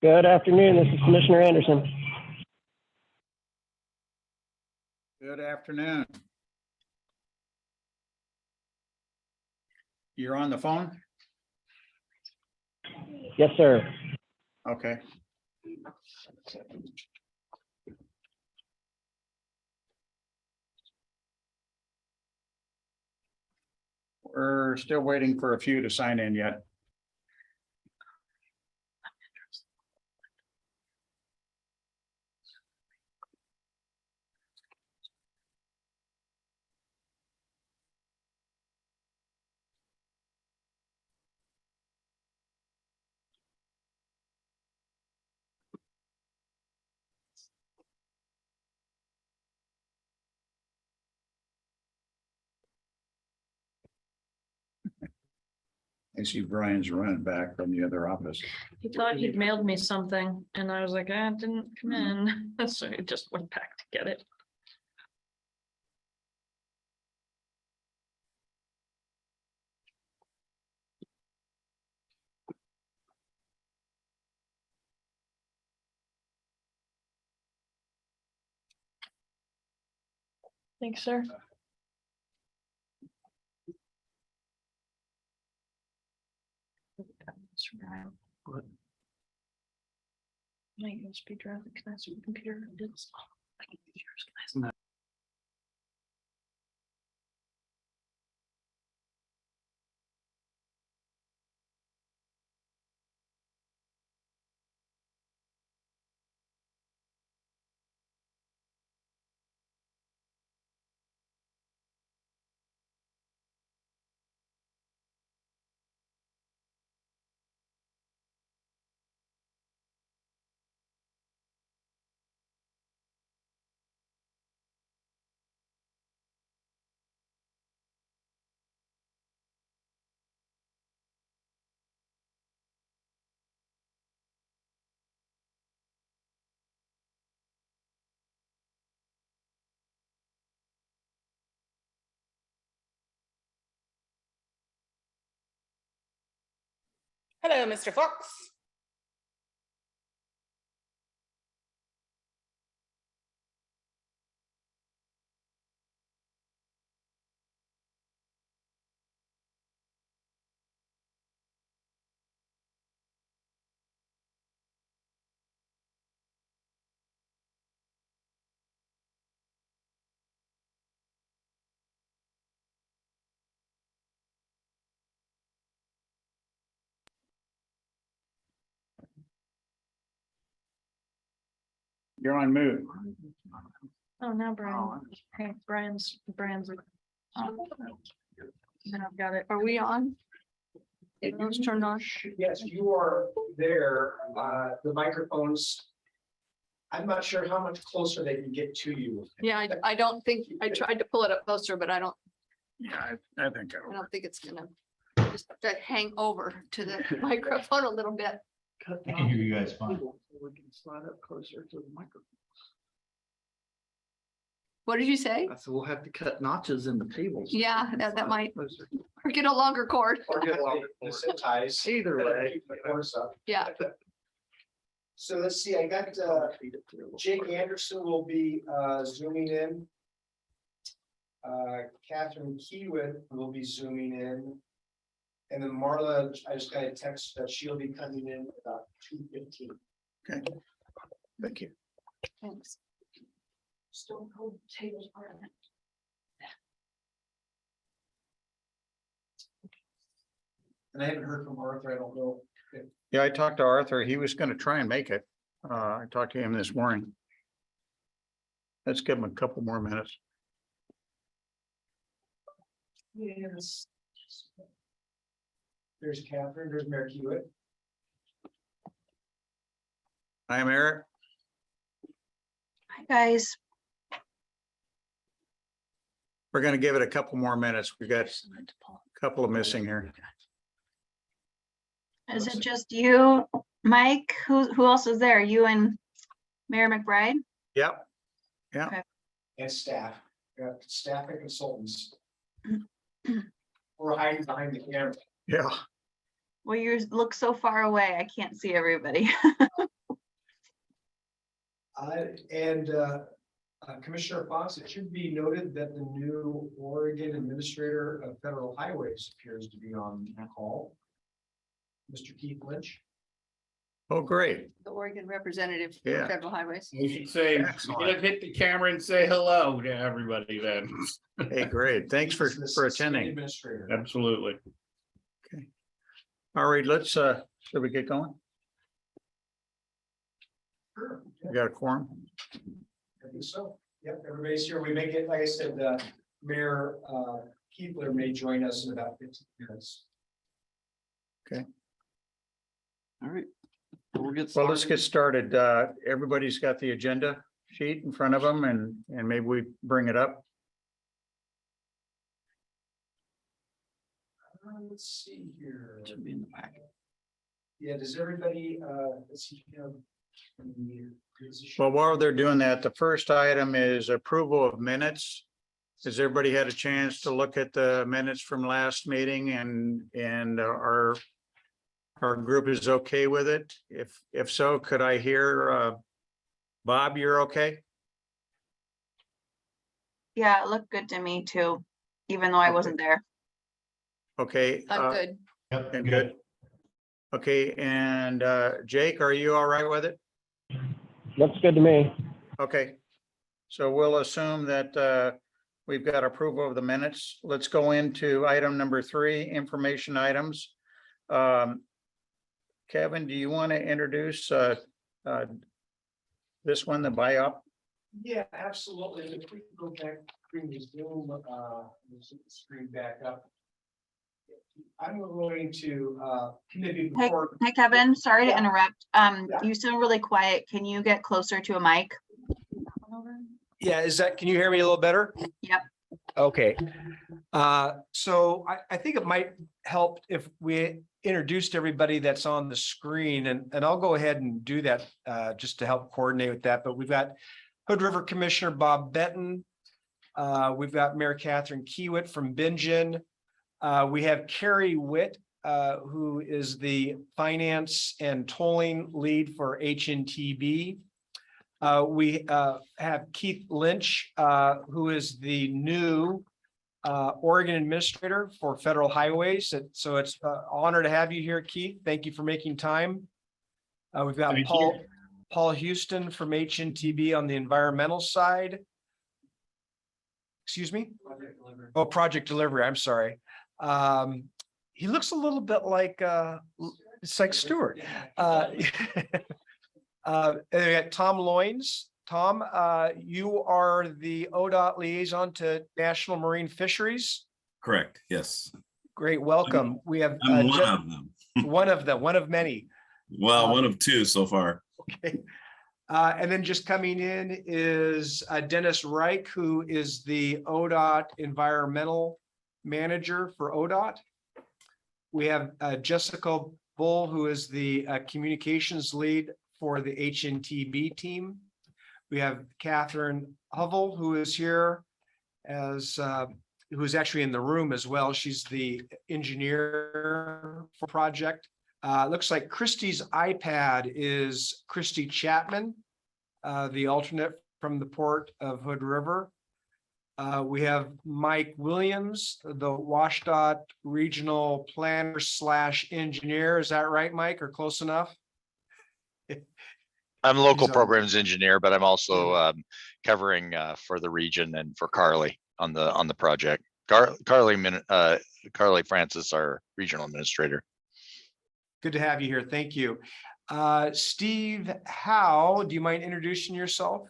Good afternoon. This is Commissioner Anderson. Good afternoon. You're on the phone? Yes, sir. Okay. We're still waiting for a few to sign in yet. I see Brian's running back from the other office. He thought he'd mailed me something and I was like, ah, it didn't come in. So I just went back to get it. Thanks, sir. What? My USB drive, can I see the computer? It's, oh, I can use yours, can I see? Hello, Mr. Fox. You're on mute. Oh, now Brian, hey, Brian's. Then I've got it. Are we on? It was turned on. Yes, you are there. The microphones. I'm not sure how much closer they can get to you. Yeah, I don't think, I tried to pull it up closer, but I don't Yeah, I think think it's gonna just have to hang over to the microphone a little bit. I can hear you guys fine. We can slide up closer to the microphone. What did you say? So we'll have to cut notches in the tables. Yeah, that might, or get a longer cord. Or get longer ties. Either way. Yeah, So let's see, I got Jake Anderson will be zooming in. Catherine Keywood will be zooming in. And then Marla, I just got a text that she'll be coming in about 2:15. Okay. Thank you. thanks. Stone cold tables part of it. And I haven't heard from Arthur, I don't know. Yeah, I talked to Arthur. He was going to try and make it. I talked to him this morning. Let's give him a couple more minutes. Yes. There's Catherine, there's Mayor Hewitt. I am Eric. Hi, guys. We're going to give it a couple more minutes. We got a couple of missing here. Is it just you, Mike? Who else is there? You and Mayor McBride? Yep. And staff, staff and consultants. We're hiding behind the camera. Yeah. Well, you look so far away. I can't see everybody. Commissioner Fox, it should be noted that the new Oregon Administrator of Federal Highways appears to be on call. Mr. Keith Lynch. Oh, great. The Oregon representative for Yeah. federal highways. You should say, Excellent. hit the camera and say hello to everybody then. Hey, great. Thanks for He's the state attending. Administrator. Absolutely. All right, let's, should we get going? Sure. We got a quorum? I think so. Yep, everybody's here. We may get, like I said, Mayor Keebler may join us in about 15 minutes. All right. We'll get Well, let's started. get started. Everybody's got the agenda sheet in front of them and maybe we bring it up. Let's see here. Should be in the packet. Yeah, does everybody, let's see, Well, while they're doing that, the first item is approval of minutes. Has everybody had a chance to look at the minutes from last meeting and our group is okay with it? If so, could I hear, Bob, you're okay? Yeah, it looked good to me too, even though I wasn't there. Okay. I'm good. Yep, And good. Okay, and Jake, are you all right with it? Looks good to me. Okay. So we'll assume that we've got approval of the minutes. Let's go into item number 3, information items. Kevin, do you want to introduce this one, the buy-up? Yeah, absolutely. If we can go back, bring the Zoom, screen back up. I'm going to maybe Hey, before. hey, Kevin, sorry to Yeah. interrupt. Yeah. You sound really quiet. Can you get closer to a mic? Yeah, can you hear me a little better? Yep. Okay. So I think it might help if we introduced everybody that's on the screen and I'll go ahead and do that just to help coordinate with that. But we've got Hood River Commissioner Bob Benton. We've got Mayor Catherine Kiewit from Bingen. We have Carrie Witt, who is the finance and tolling lead for HNTB. We have Keith Lynch, who is the new Oregon Administrator for Federal Highways. So it's an honor to have you here, Keith. Thank you for making time. We've got Thank Paul Houston from HNTB on the environmental side. Excuse me? Project delivery. I'm sorry. He looks a little bit like it's like Stewart. And we got Tom Loynes. Tom, you are the Odot Liaison to National Marine Fisheries. Correct, yes. Great, welcome. We have I'm one of them. one of many. Well, one of two so far. Okay. And then just coming in is Dennis Reich, who is the Odot Environmental Manager for Odot. We have Jessica Bull, who is the Communications Lead for the HNTB team. We have Catherine Hovell, who is here as who is actually in the room as well. She's the engineer for project. Looks like Christie's iPad is Christy Chapman, the alternate from the Port of Hood River. We have Mike Williams, the WashDOT Regional Planner / Engineer. Is that right, Mike, or close enough? I'm a local He's on- programs engineer, but I'm also covering for the region and for Carly on the project. Carly Francis, our regional administrator. Good to have you here. Thank you. Steve Howe, do you mind introducing yourself?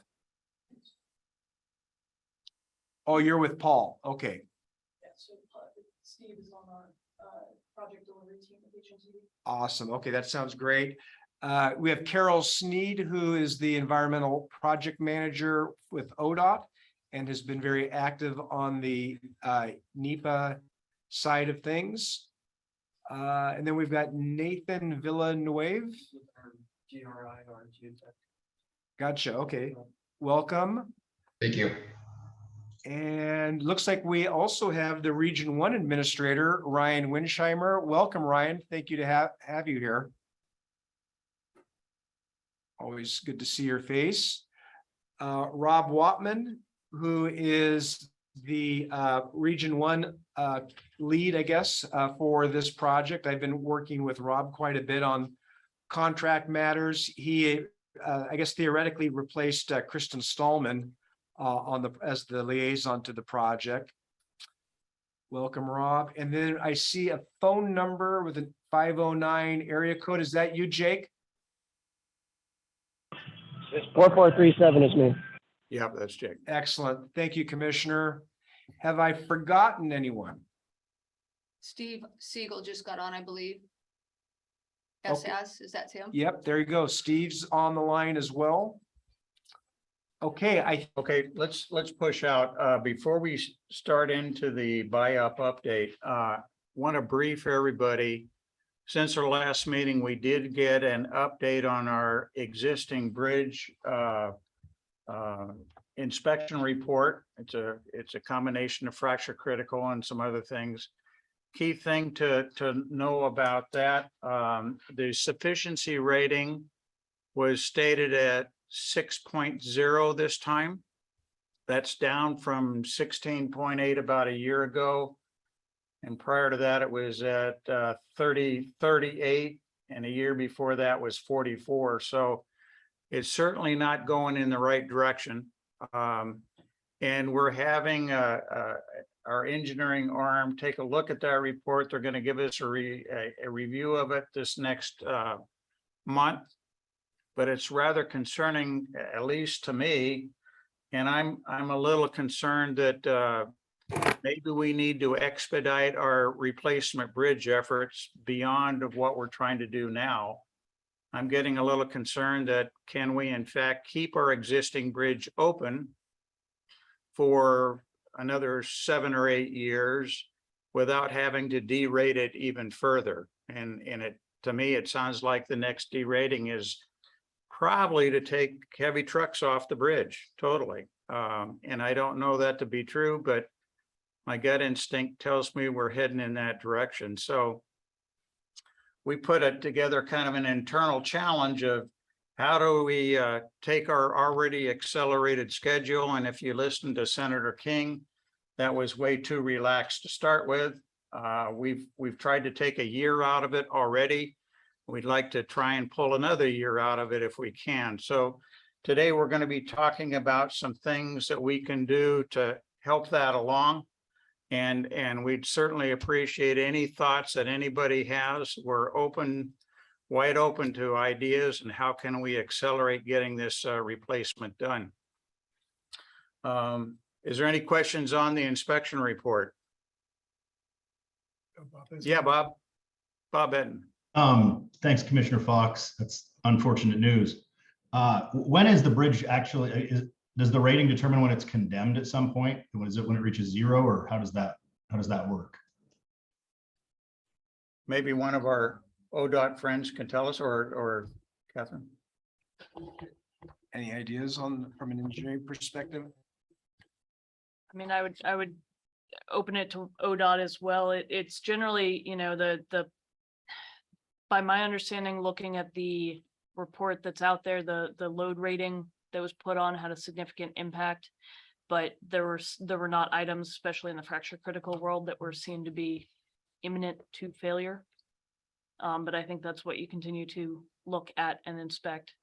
Oh, you're with Paul. Okay. Steve is on our project delivery team at HNTB. Awesome. Okay, that sounds great. We have Carol Sneed, who is the environmental project manager with ODOT and has been very active on the NEPA side of things. And then we've got Nathan Villanueva. Gotcha. Okay. Welcome. Thank you. And looks like we also have the Region 1 Administrator, Ryan Winsheimer. Welcome, Ryan. Thank you to have you here. Always good to see your face. Rob Watman, who is the Region 1 lead, I guess, for this project. I've been working with Rob quite a bit on contract matters. He, I guess, theoretically replaced Kristen Stallman as the liaison to the project. Welcome, Rob. And then I see a phone number with a 509 area code. Is that you, Jake? 4437 is me. Yeah, that's Jake. Excellent. Thank you, Commissioner. Have I forgotten anyone? Steve Siegel just got on, I believe. Okay. SS, is that him? Yep, there you go. Steve's on the line as well. Okay, Okay, let's push out, before we start into the buy-up update, want to brief everybody. Since our last meeting, we did get an update on our existing bridge, inspection report. It's a combination of fracture critical and some other things. Key thing to know about that, the sufficiency rating was stated at 6.0 this time. That's down from 16.8 about a year ago. And prior to that, it was at 38, and a year before that was 44. So it's certainly not going in the right direction. And we're having our engineering arm take a look at that report. They're going to give us a review of it this next month. But it's rather concerning, at least to me. And I'm a little concerned that maybe we need to expedite our replacement bridge efforts beyond of what we're trying to do now. I'm getting a little concerned that can we in fact keep our existing bridge open for another 7 or 8 years without having to derate it even further. And it, to me, it sounds like the next derating is probably to take heavy trucks off the bridge totally. And I don't know that to be true, but my gut instinct tells me we're heading in that direction. So we put it together kind of an internal challenge of how do we take our already accelerated schedule? And if you listen to Senator King, that was way too relaxed to start with. We've tried to take a year out of it already. We'd like to try and pull another year out of it if we can. So today we're going to be talking about some things that we can do to help that along. And we'd certainly appreciate any thoughts that anybody has. We're open, wide open to ideas and how can we accelerate getting this replacement done. Is there any questions on the inspection report? Yeah, Bob. Bob Benton. Thanks, Commissioner Fox. That's unfortunate news. When is the bridge actually, does the rating determine when it's condemned at some point? Is it when it reaches 0, or how does that work? Maybe one of our ODOT friends can tell us, or Catherine. any ideas from an engineering perspective? I mean, I would open it to ODOT as well. It's generally, you know, by my understanding, looking at the report that's out there, the load rating that was put on had a significant impact, but there were not items, especially in the fracture critical world, that were seen to be imminent to failure. But I think that's what you continue to look at and inspect.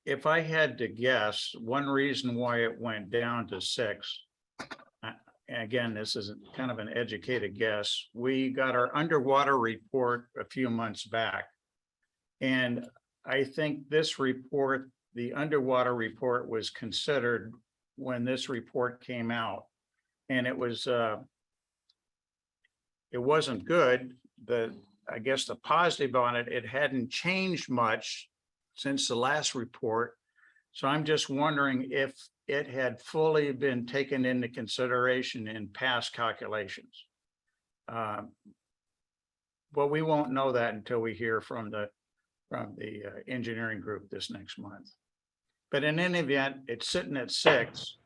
If I had to guess, one reason why it went down to 6, again, this is kind of an educated guess. We got our underwater report a few months back. And I think this report, the underwater report, was considered when this report came out. And it wasn't good. I guess the positive on it, it hadn't changed much since the last report. So I'm just wondering if it had fully been taken into consideration in past calculations. Well, we won't know that until we hear from the engineering group this next month. But in any event, it's sitting at 6.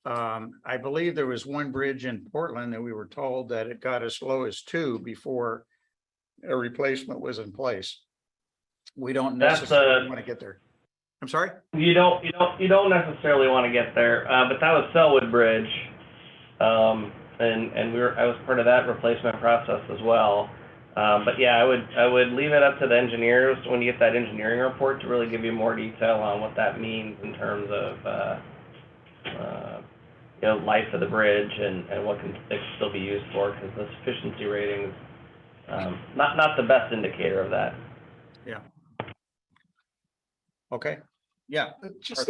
I believe there was one bridge in Portland that we were told that it got as low as 2 before a replacement was in place. We don't That's, necessarily want to get there. I'm sorry? You don't necessarily want to get there, but that was Selwood Bridge. And I was part of that replacement process as well. But yeah, I would leave it up to the engineers when you get that engineering report to really give you more detail on what that means in terms of, life of the bridge and what can it still be used for, because the sufficiency rating is not the best indicator of that. Yeah. Okay. Yeah. Just,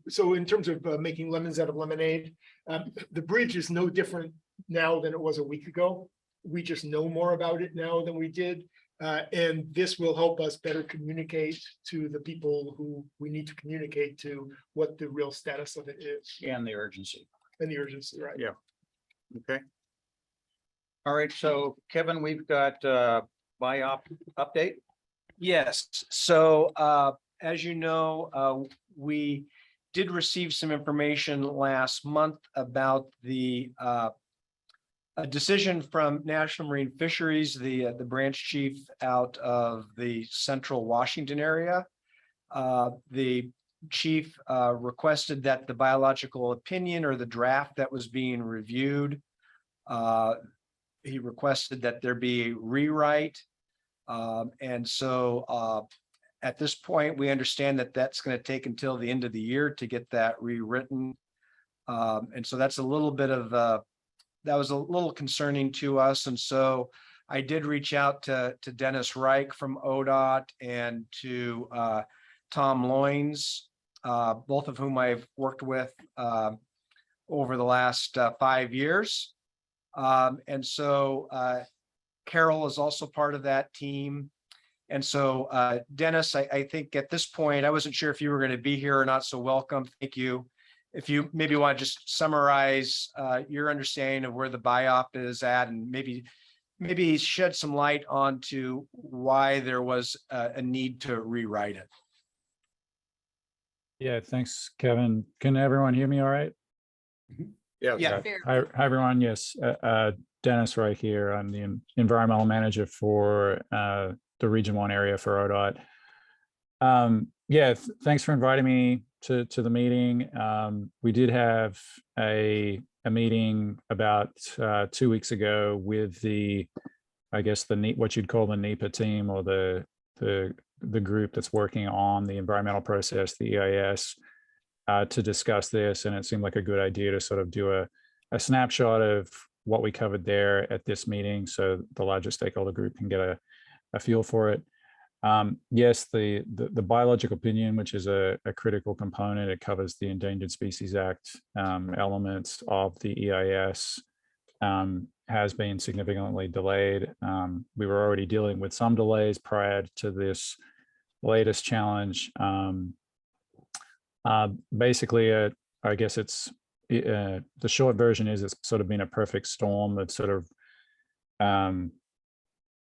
so in terms of making lemons out of lemonade, the bridge is no different now than it was a week ago. We just know more about it now than we did. And this will help us better communicate to the people who we need to communicate to what the real status of it is. And the urgency. And the urgency, right? Yeah. Okay. All right. So Kevin, we've got BIOP update. Yes, so as you know, we did receive some information last month about the a decision from National Marine Fisheries, the branch chief out of the central Washington area. The chief requested that the biological opinion or the draft that was being reviewed, he requested that there be a rewrite. And so at this point, we understand that that's going to take until the end of the year to get that rewritten. And so that's a little bit of, that was a little concerning to us. And so I did reach out to Dennis Reich from Odot and to Tom Loynes, both of whom I've worked with over the last 5 years. And so Carol is also part of that team. And so Dennis, I think at this point, I wasn't sure if you were going to be here or not, so welcome. Thank you. If you maybe want to just summarize your understanding of where the BIOP is at, and maybe shed some light onto why there was a need to rewrite it. Yeah, thanks, Kevin. Can everyone hear me all right? Yeah. Yeah. Hi, everyone. Yes, Dennis Reich here. I'm the environmental manager for the Region 1 area for Odot. Yeah, thanks for inviting me to the meeting. We did have a meeting about 2 weeks ago with the, I guess, what you'd call the NEPA team, or the group that's working on the environmental process, the EIS, to discuss this. And it seemed like a good idea to sort of do a snapshot of what we covered there at this meeting, so the larger stakeholder group can get a feel for it. Yes, the biological opinion, which is a critical component, it covers the Endangered Species Act elements of the EIS, has been significantly delayed. We were already dealing with some delays prior to this latest challenge. Basically, I guess it's the short version is it's sort of been a perfect storm of sort of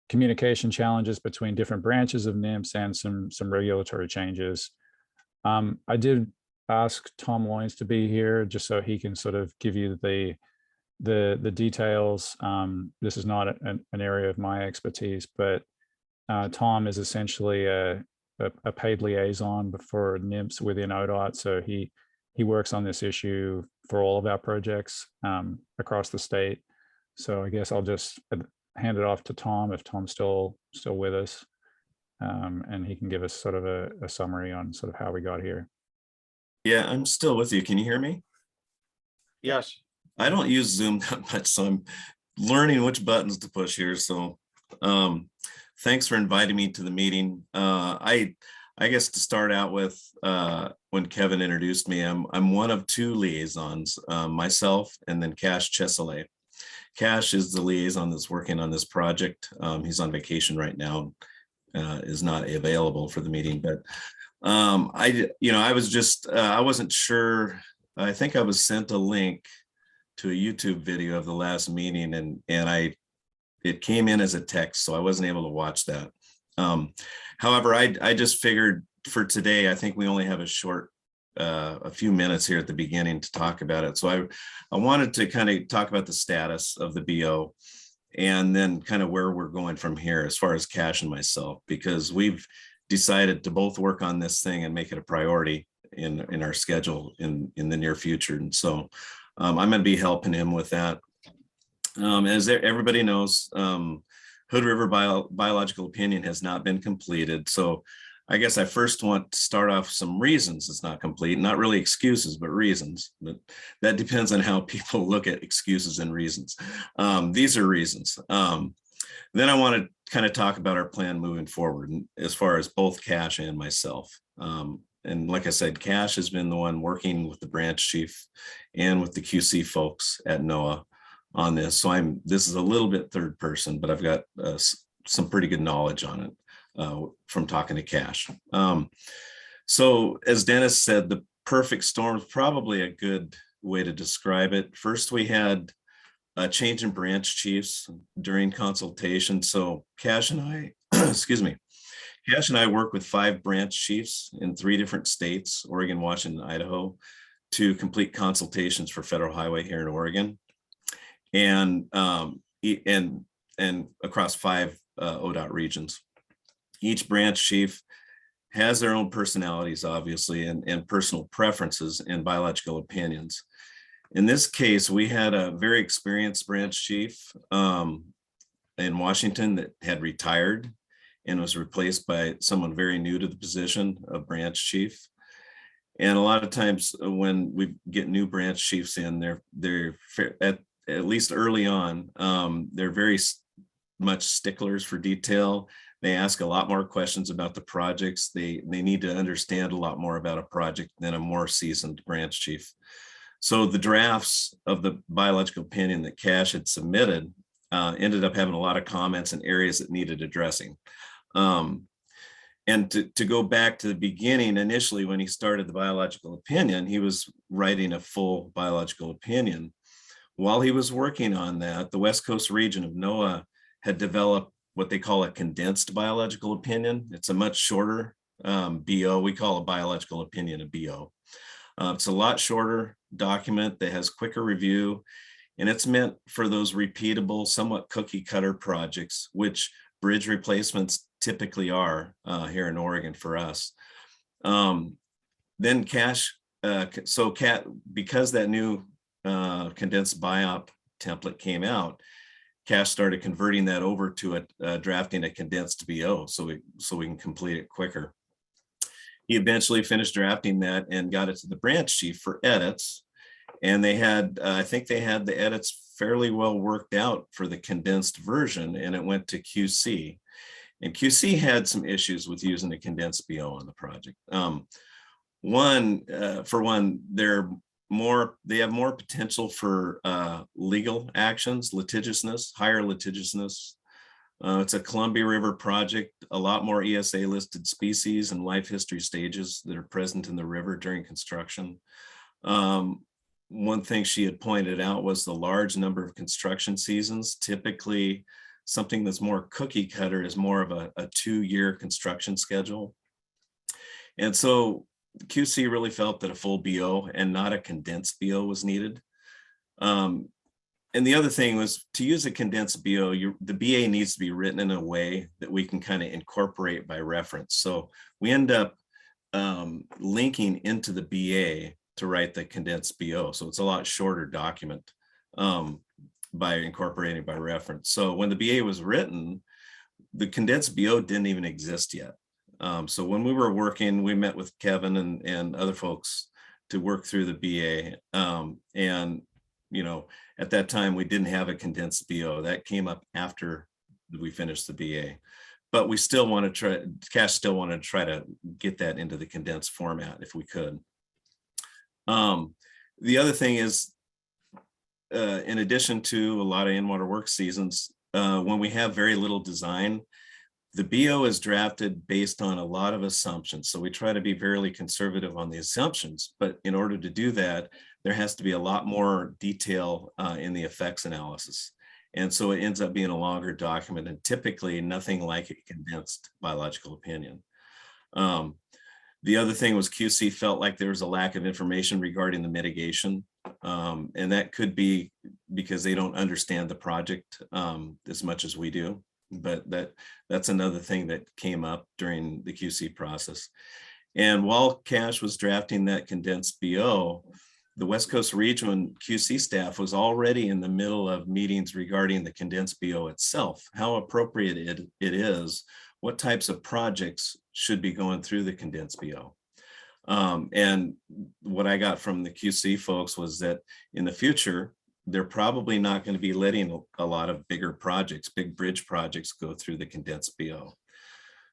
communication challenges between different branches of NIMS and some regulatory changes. I did ask Tom Loynes to be here just so he can sort of give you the details. This is not an area of my expertise, but Tom is essentially a paid liaison for NIMS within Odot. So he works on this issue for all of our projects across the state. So I guess I'll just hand it off to Tom if Tom's still with us, and he can give us sort of a summary on sort of how we got here. Yeah, I'm still with you. Can you hear me? Yes. I don't use Zoom that much, so I'm learning which buttons to push here. So thanks for inviting me to the meeting. I guess to start out with, when Kevin introduced me, I'm one of 2 liaisons, myself and then Cash Chesalet. Cash is the liaison that's working on this project. He's on vacation right now, is not available for the meeting, but I was just, I wasn't sure. I think I was sent a link to a YouTube video of the last meeting, and it came in as a text, so I wasn't able to watch that. However, I just figured for today, I think we only have a short a few minutes here at the beginning to talk about it. So I wanted to kind of talk about the status of the BO and then kind of where we're going from here as far as Cash and myself, because we've decided to both work on this thing and make it a priority in our schedule in the near future. And so I'm going to be helping him with that. As everybody knows, Hood River biological opinion has not been completed. So I guess I first want to start off some reasons it's not complete, not really excuses, but reasons. But that depends on how people look at excuses and reasons. These are reasons. Then I want to kind of talk about our plan moving forward as far as both Cash and myself. And like I said, Cash has been the one working with the branch chief and with the QC folks at NOAA on this. So this is a little bit third person, but I've got some pretty good knowledge on it from talking to Cash. So as Dennis said, the perfect storm is probably a good way to describe it. First, we had a change in branch chiefs during consultation. So Cash and I, excuse me, Cash and I work with 5 branch chiefs in 3 different states, Oregon, Washington, Idaho, to complete consultations for federal highway here in Oregon. And across 5 ODOT regions. Each branch chief has their own personalities, obviously, and personal preferences and biological opinions. In this case, we had a very experienced branch chief in Washington that had retired and was replaced by someone very new to the position of branch chief. And a lot of times when we get new branch chiefs in, they're at least early on, they're very much sticklers for detail. They ask a lot more questions about the projects. They need to understand a lot more about a project than a more seasoned branch chief. So the drafts of the biological opinion that Cash had submitted ended up having a lot of comments in areas that needed addressing. And to go back to the beginning, initially when he started the biological opinion, he was writing a full biological opinion. While he was working on that, the West Coast region of NOAA had developed what they call a condensed biological opinion. It's a much shorter BO. We call a biological opinion a BO. It's a lot shorter document that has quicker review, and it's meant for those repeatable, somewhat cookie cutter projects, which bridge replacements typically are here in Oregon for us. Then Cash, because that new condensed biop template came out, Cash started converting that over to drafting a condensed BO so we can complete it quicker. He eventually finished drafting that and got it to the branch chief for edits. And they had, I think they had the edits fairly well worked out for the condensed version, and it went to QC. And QC had some issues with using a condensed BO on the project. For one, they have more potential for legal actions, litigiousness, higher litigiousness. It's a Columbia River project, a lot more ESA listed species and life history stages that are present in the river during construction. One thing she had pointed out was the large number of construction seasons. Typically, something that's more cookie cutter is more of a 2-year construction schedule. And so QC really felt that a full BO and not a condensed BO was needed. And the other thing was to use a condensed BO, the BA needs to be written in a way that we can kind of incorporate by reference. So we end up linking into the BA to write the condensed BO. So it's a lot shorter document by incorporating by reference. So when the BA was written, the condensed BO didn't even exist yet. So when we were working, we met with Kevin and other folks to work through the BA. And, you know, at that time, we didn't have a condensed BO. That came up after we finished the BA. But we still want to try, Cash still wanted to try to get that into the condensed format if we could. The other thing is, in addition to a lot of in-water work seasons, when we have very little design, the BO is drafted based on a lot of assumptions. So we try to be fairly conservative on the assumptions, but in order to do that, there has to be a lot more detail in the effects analysis. And so it ends up being a longer document and typically nothing like a condensed biological opinion. The other thing was QC felt like there was a lack of information regarding the mitigation. And that could be because they don't understand the project as much as we do. But that's another thing that came up during the QC process. And while Cash was drafting that condensed BO, the West Coast Region QC staff was already in the middle of meetings regarding the condensed BO itself, how appropriate it is, what types of projects should be going through the condensed BO. And what I got from the QC folks was that in the future, they're probably not going to be letting a lot of bigger projects, big bridge projects go through the condensed BO.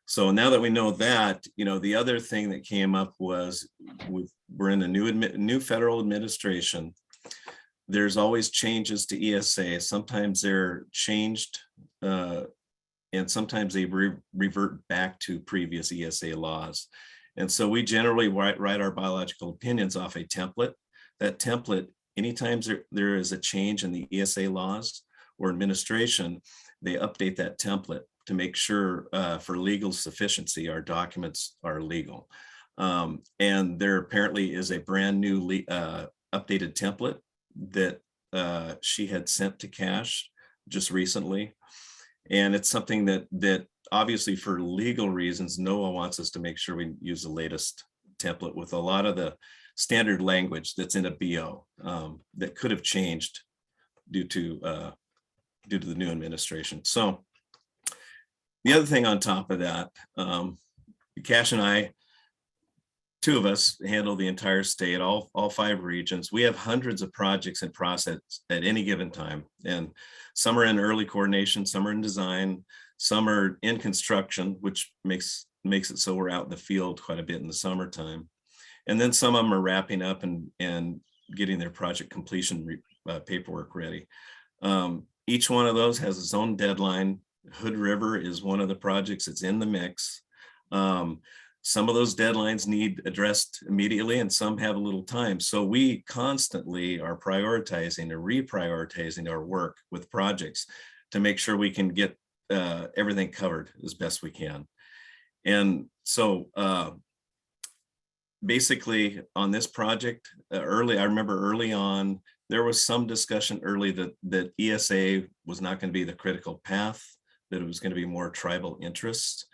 So now that we know that, you know, the other thing that came up was we're in a new federal administration. There's always changes to ESA. Sometimes they're changed and sometimes they revert back to previous ESA laws. And so we generally write our biological opinions off a template. That template, anytime there is a change in the ESA laws or administration, they update that template to make sure for legal sufficiency, our documents are legal. And there apparently is a brand new updated template that she had sent to Cash just recently. And it's something that obviously for legal reasons, NOAA wants us to make sure we use the latest template with a lot of the standard language that's in a BO that could have changed due to the new administration. So the other thing on top of that, Cash and I, two of us handle the entire state, all 5 regions. We have hundreds of projects in process at any given time. And some are in early coordination, some are in design, some are in construction, which makes it so we're out in the field quite a bit in the summertime. And then some of them are wrapping up and getting their project completion paperwork ready. Each one of those has its own deadline. Hood River is one of the projects that's in the mix. Some of those deadlines need addressed immediately and some have a little time. So we constantly are prioritizing or reprioritizing our work with projects to make sure we can get everything covered as best we can. And so basically on this project, I remember early on, there was some discussion early that ESA was not going to be the critical path, that it was going to be more tribal interests.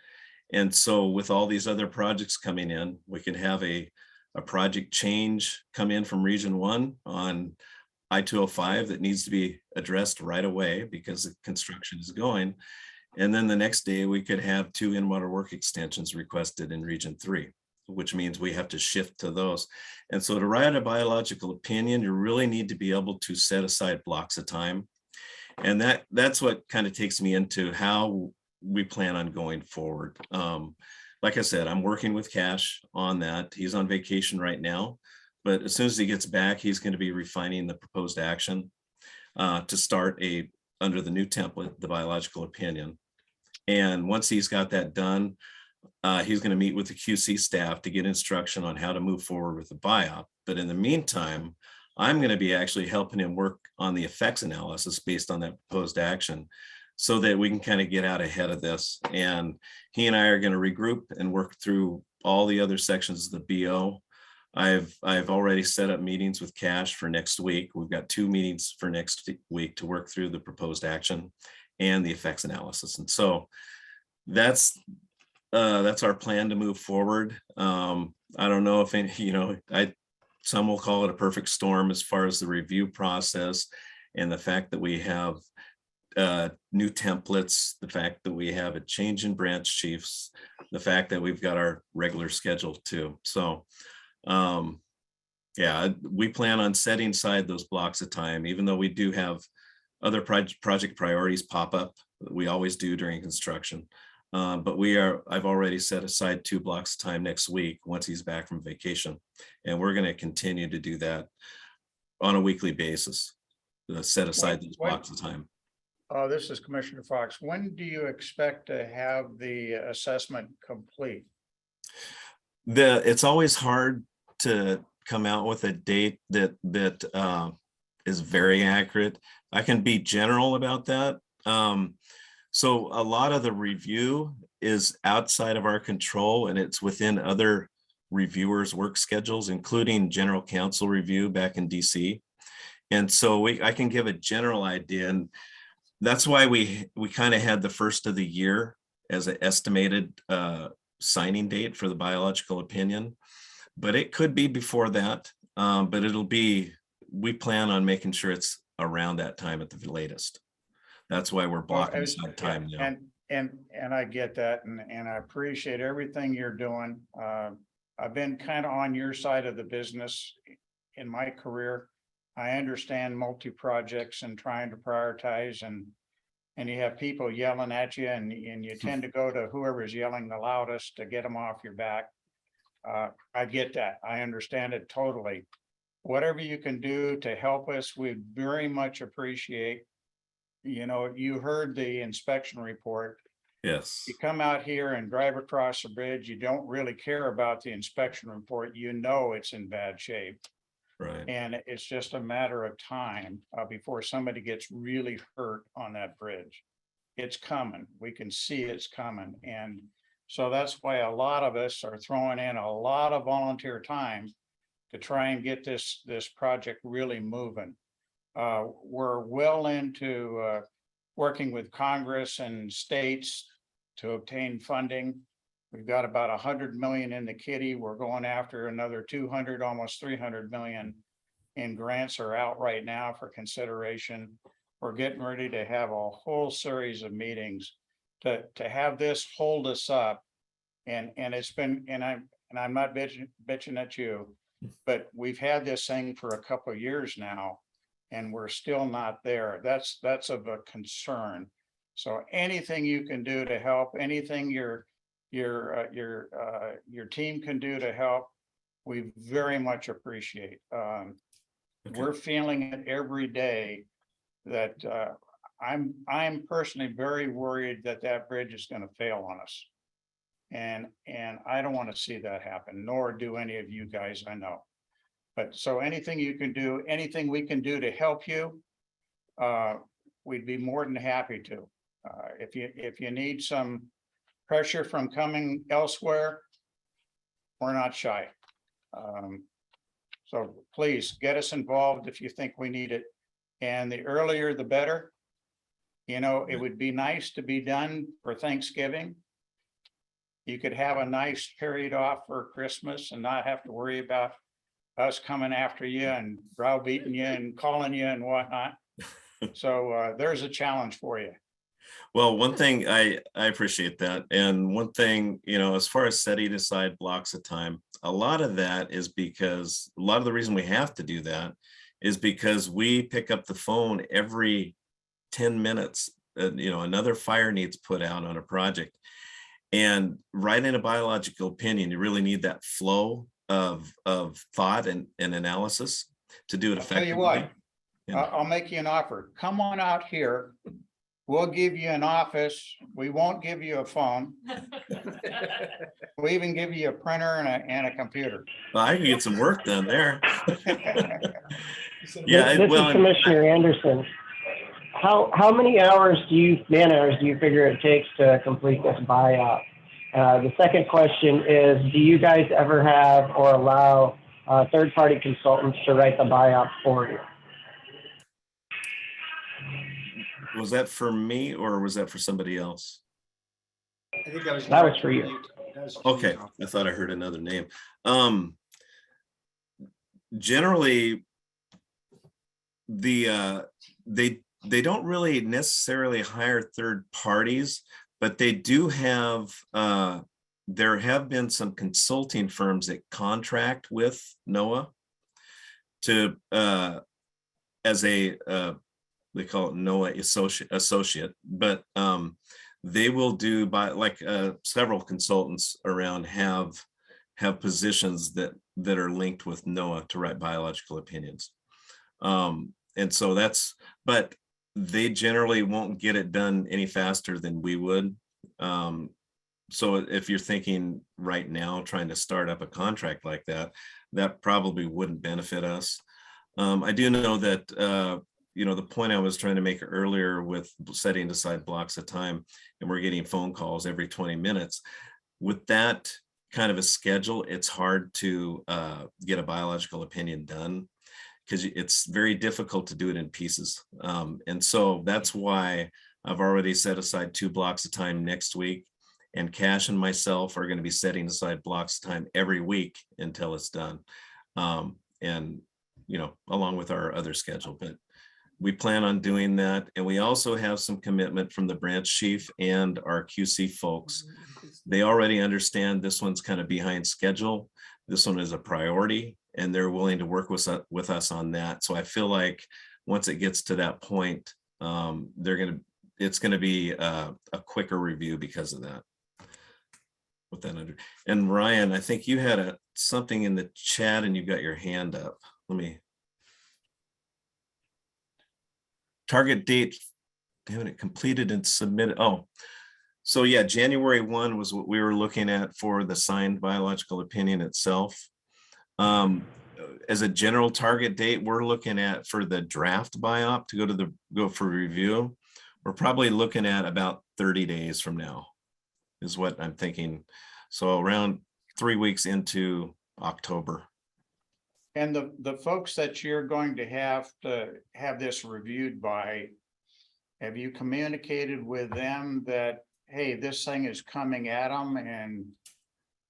And so with all these other projects coming in, we can have a project change come in from Region 1 on I-205 that needs to be addressed right away because the construction is going. And then the next day we could have 2 in-water work extensions requested in Region 3, which means we have to shift to those. And so to write a biological opinion, you really need to be able to set aside blocks of time. And that's what kind of takes me into how we plan on going forward. Like I said, I'm working with Cash on that. He's on vacation right now, but as soon as he gets back, he's going to be refining the proposed action to start under the new template, the biological opinion. And once he's got that done, he's going to meet with the QC staff to get instruction on how to move forward with the biop. But in the meantime, I'm going to be actually helping him work on the effects analysis based on that proposed action so that we can kind of get out ahead of this. And he and I are going to regroup and work through all the other sections of the BO. I've already set up meetings with Cash for next week. We've got 2 meetings for next week to work through the proposed action and the effects analysis. And so that's our plan to move forward. I don't know if any, some will call it a perfect storm as far as the review process and the fact that we have new templates, the fact that we have a change in branch chiefs, the fact that we've got our regular schedule too. So yeah, we plan on setting aside those blocks of time, even though we do have other project priorities pop up. We always do during construction. But I've already set aside 2 blocks of time next week once he's back from vacation. And we're going to continue to do that on a weekly basis, set aside those blocks of time. This is Commissioner Fox. When do you expect to have the assessment complete? It's always hard to come out with a date that is very accurate. I can be general about that. So a lot of the review is outside of our control and it's within other reviewers' work schedules, including general counsel review back in DC. And so I can give a general idea, and that's why we kind of had the first of the year as an estimated signing date for the biological opinion, but it could be before that. But we plan on making sure it's around that time at the latest. That's why we're blocking some time now. And I get that, and I appreciate everything you're doing. I've been kind of on your side of the business in my career. I understand multi-projects and trying to prioritize, and you have people yelling at you, and you tend to go to whoever's yelling the loudest to get them off your back. I get that. I understand it totally. Whatever you can do to help us, we very much appreciate. You know, you heard the inspection report. Yes. You come out here and drive across the bridge, you don't really care about the inspection report, you know it's in bad shape. Right. And it's just a matter of time before somebody gets really hurt on that bridge. It's coming. We can see it's coming. And so that's why a lot of us are throwing in a lot of volunteer time to try and get this project really moving. We're well into working with Congress and states to obtain funding. We've got about 100 million in the kitty. We're going after another 200, almost 300 million in grants are out right now for consideration. We're getting ready to have a whole series of meetings to have this hold us up. And it's been, and I'm not bitching at you, but we've had this thing for a couple of years now, and we're still not there. That's of a concern. So anything you can do to help, anything your team can do to help, we very much appreciate. We're feeling it every day that I'm personally very worried that bridge is going to fail on us. And I don't want to see that happen, nor do any of you guys, I know. But so anything you can do, anything we can do to help you, we'd be more than happy to. If you need some pressure from coming elsewhere, we're not shy. So please get us involved if you think we need it. And the earlier, the better. You know, it would be nice to be done for Thanksgiving. You could have a nice period off for Christmas and not have to worry about us coming after you and browbeating you and calling you and whatnot. So there's a challenge for you. Well, one thing I appreciate that. And one thing, you know, as far as setting aside blocks of time, a lot of that is because a lot of the reason we have to do that is because we pick up the phone every 10 minutes. You know, another fire needs put out on a project. And writing a biological opinion, you really need that flow of thought and analysis to do it effectively. I'll tell you what, I'll make you an offer. Come on out here. We'll give you an office. We won't give you a phone. We even give you a printer and a computer. Well, I can get some work done there. Yeah, this is Commissioner Anderson. How many hours man hours do you figure it takes to complete this buyout? The second question is, do you guys ever have or allow third-party consultants to write the buyout for you? Was that for me or was that for somebody else? I think that was for you. Okay, I thought I heard another name. Generally, they don't really necessarily hire third parties, but they do have, there have been some consulting firms that contract with NOAA to, as a, they call it NOAA associate, but they will do several consultants around have positions that are linked with NOAA to write biological opinions. And so but they generally won't get it done any faster than we would. So if you're thinking right now, trying to start up a contract like that, that probably wouldn't benefit us. I do know that, you know, the point I was trying to make earlier with setting aside blocks of time, and we're getting phone calls every 20 minutes. With that kind of a schedule, it's hard to get a biological opinion done because it's very difficult to do it in pieces. And so that's why I've already set aside 2 blocks of time next week, and Cash and myself are going to be setting aside blocks of time every week until it's done. And, you know, along with our other schedule, but we plan on doing that. And we also have some commitment from the branch chief and our QC folks. They already understand this one's kind of behind schedule. This one is a priority, and they're willing to work with us on that. So I feel like once it gets to that point, it's going to be a quicker review because of that. With that under, and Ryan, I think you had something in the chat and you got your hand up. Let me. Target date, having it completed and submitted. Oh, so yeah, January 1 was what we were looking at for the signed biological opinion itself. As a general target date, we're looking at for the draft biop to go for review. We're probably looking at about 30 days from now is what I'm thinking. So around 3 weeks into October. And the folks that you're going to have this reviewed by, have you communicated with them that, hey, this thing is coming at them and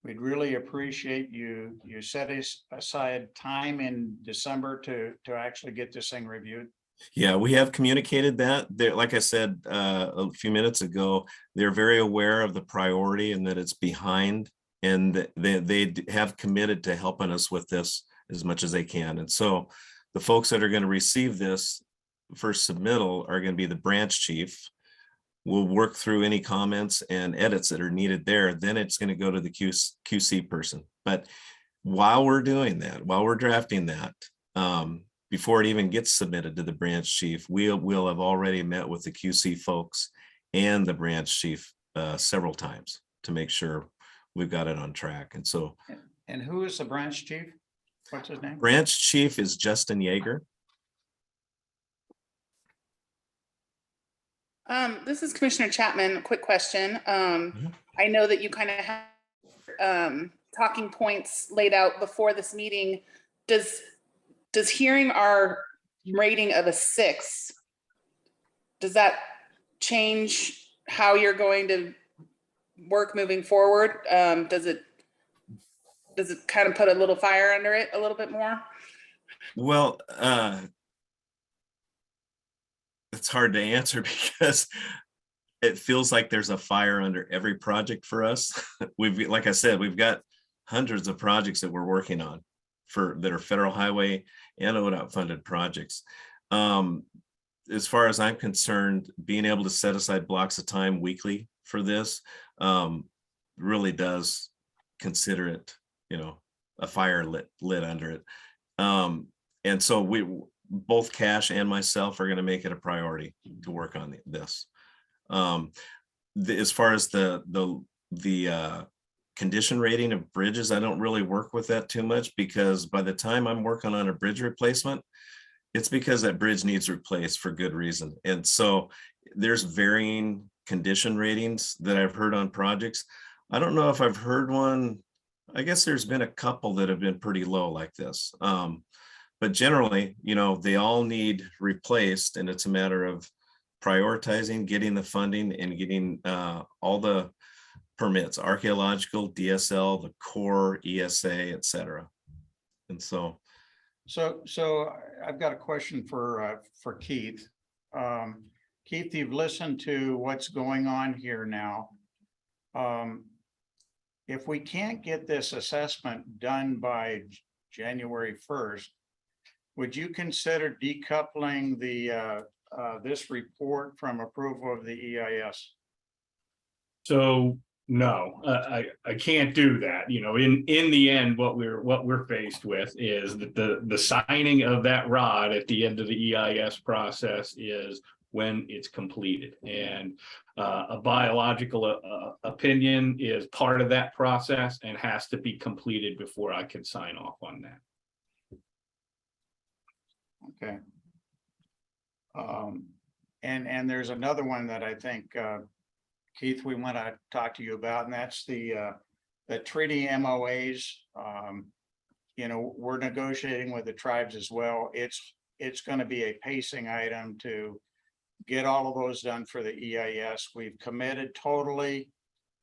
we'd really appreciate you set aside time in December to actually get this thing reviewed? Yeah, we have communicated that. Like I said a few minutes ago, they're very aware of the priority and that it's behind, and they have committed to helping us with this as much as they can. And so the folks that are going to receive this first submittal are going to be the branch chief. We'll work through any comments and edits that are needed there. Then it's going to go to the QC person. But while we're doing that, while we're drafting that, before it even gets submitted to the branch chief, we'll have already met with the QC folks and the branch chief several times to make sure we've got it on track. And so. And who is the branch chief? What's his name? Branch chief is Justin Yeager. This is Commissioner Chapman. Quick question. I know that you kind of have talking points laid out before this meeting. Does hearing our rating of a 6, does that change how you're going to work moving forward? Does it kind of put a little fire under it a little bit more? Well, it's hard to answer because it feels like there's a fire under every project for us. Like I said, we've got hundreds of projects that we're working on that are federal highway and ODOT funded projects. As far as I'm concerned, being able to set aside blocks of time weekly for this really does consider it, you know, a fire lit under it. And so both Cash and myself are going to make it a priority to work on this. As far as the condition rating of bridges, I don't really work with that too much, because by the time I'm working on a bridge replacement, it's because that bridge needs replaced for good reason. And so there's varying condition ratings that I've heard on projects. I don't know if I've heard one. I guess there's been a couple that have been pretty low like this. But generally, you know, they all need replaced, and it's a matter of prioritizing, getting the funding, and getting all the permits, archaeological, DSL, the Corps, ESA, et cetera. And so I've got a question for Keith. Keith, you've listened to what's going on here now. If we can't get this assessment done by January 1st, would you consider decoupling this report from approval of the EIS? So no, I can't do that. You know, in the end, what we're faced with is that the signing of that ROD at the end of the EIS process is when it's completed, and a biological opinion is part of that process and has to be completed before I can sign off on that. Okay. And there's another one that I think, Keith, we want to talk to you about, and that's the the treaty MOAs. You know, we're negotiating with the tribes as well. It's going to be a pacing item to get all of those done for the EIS. We've committed totally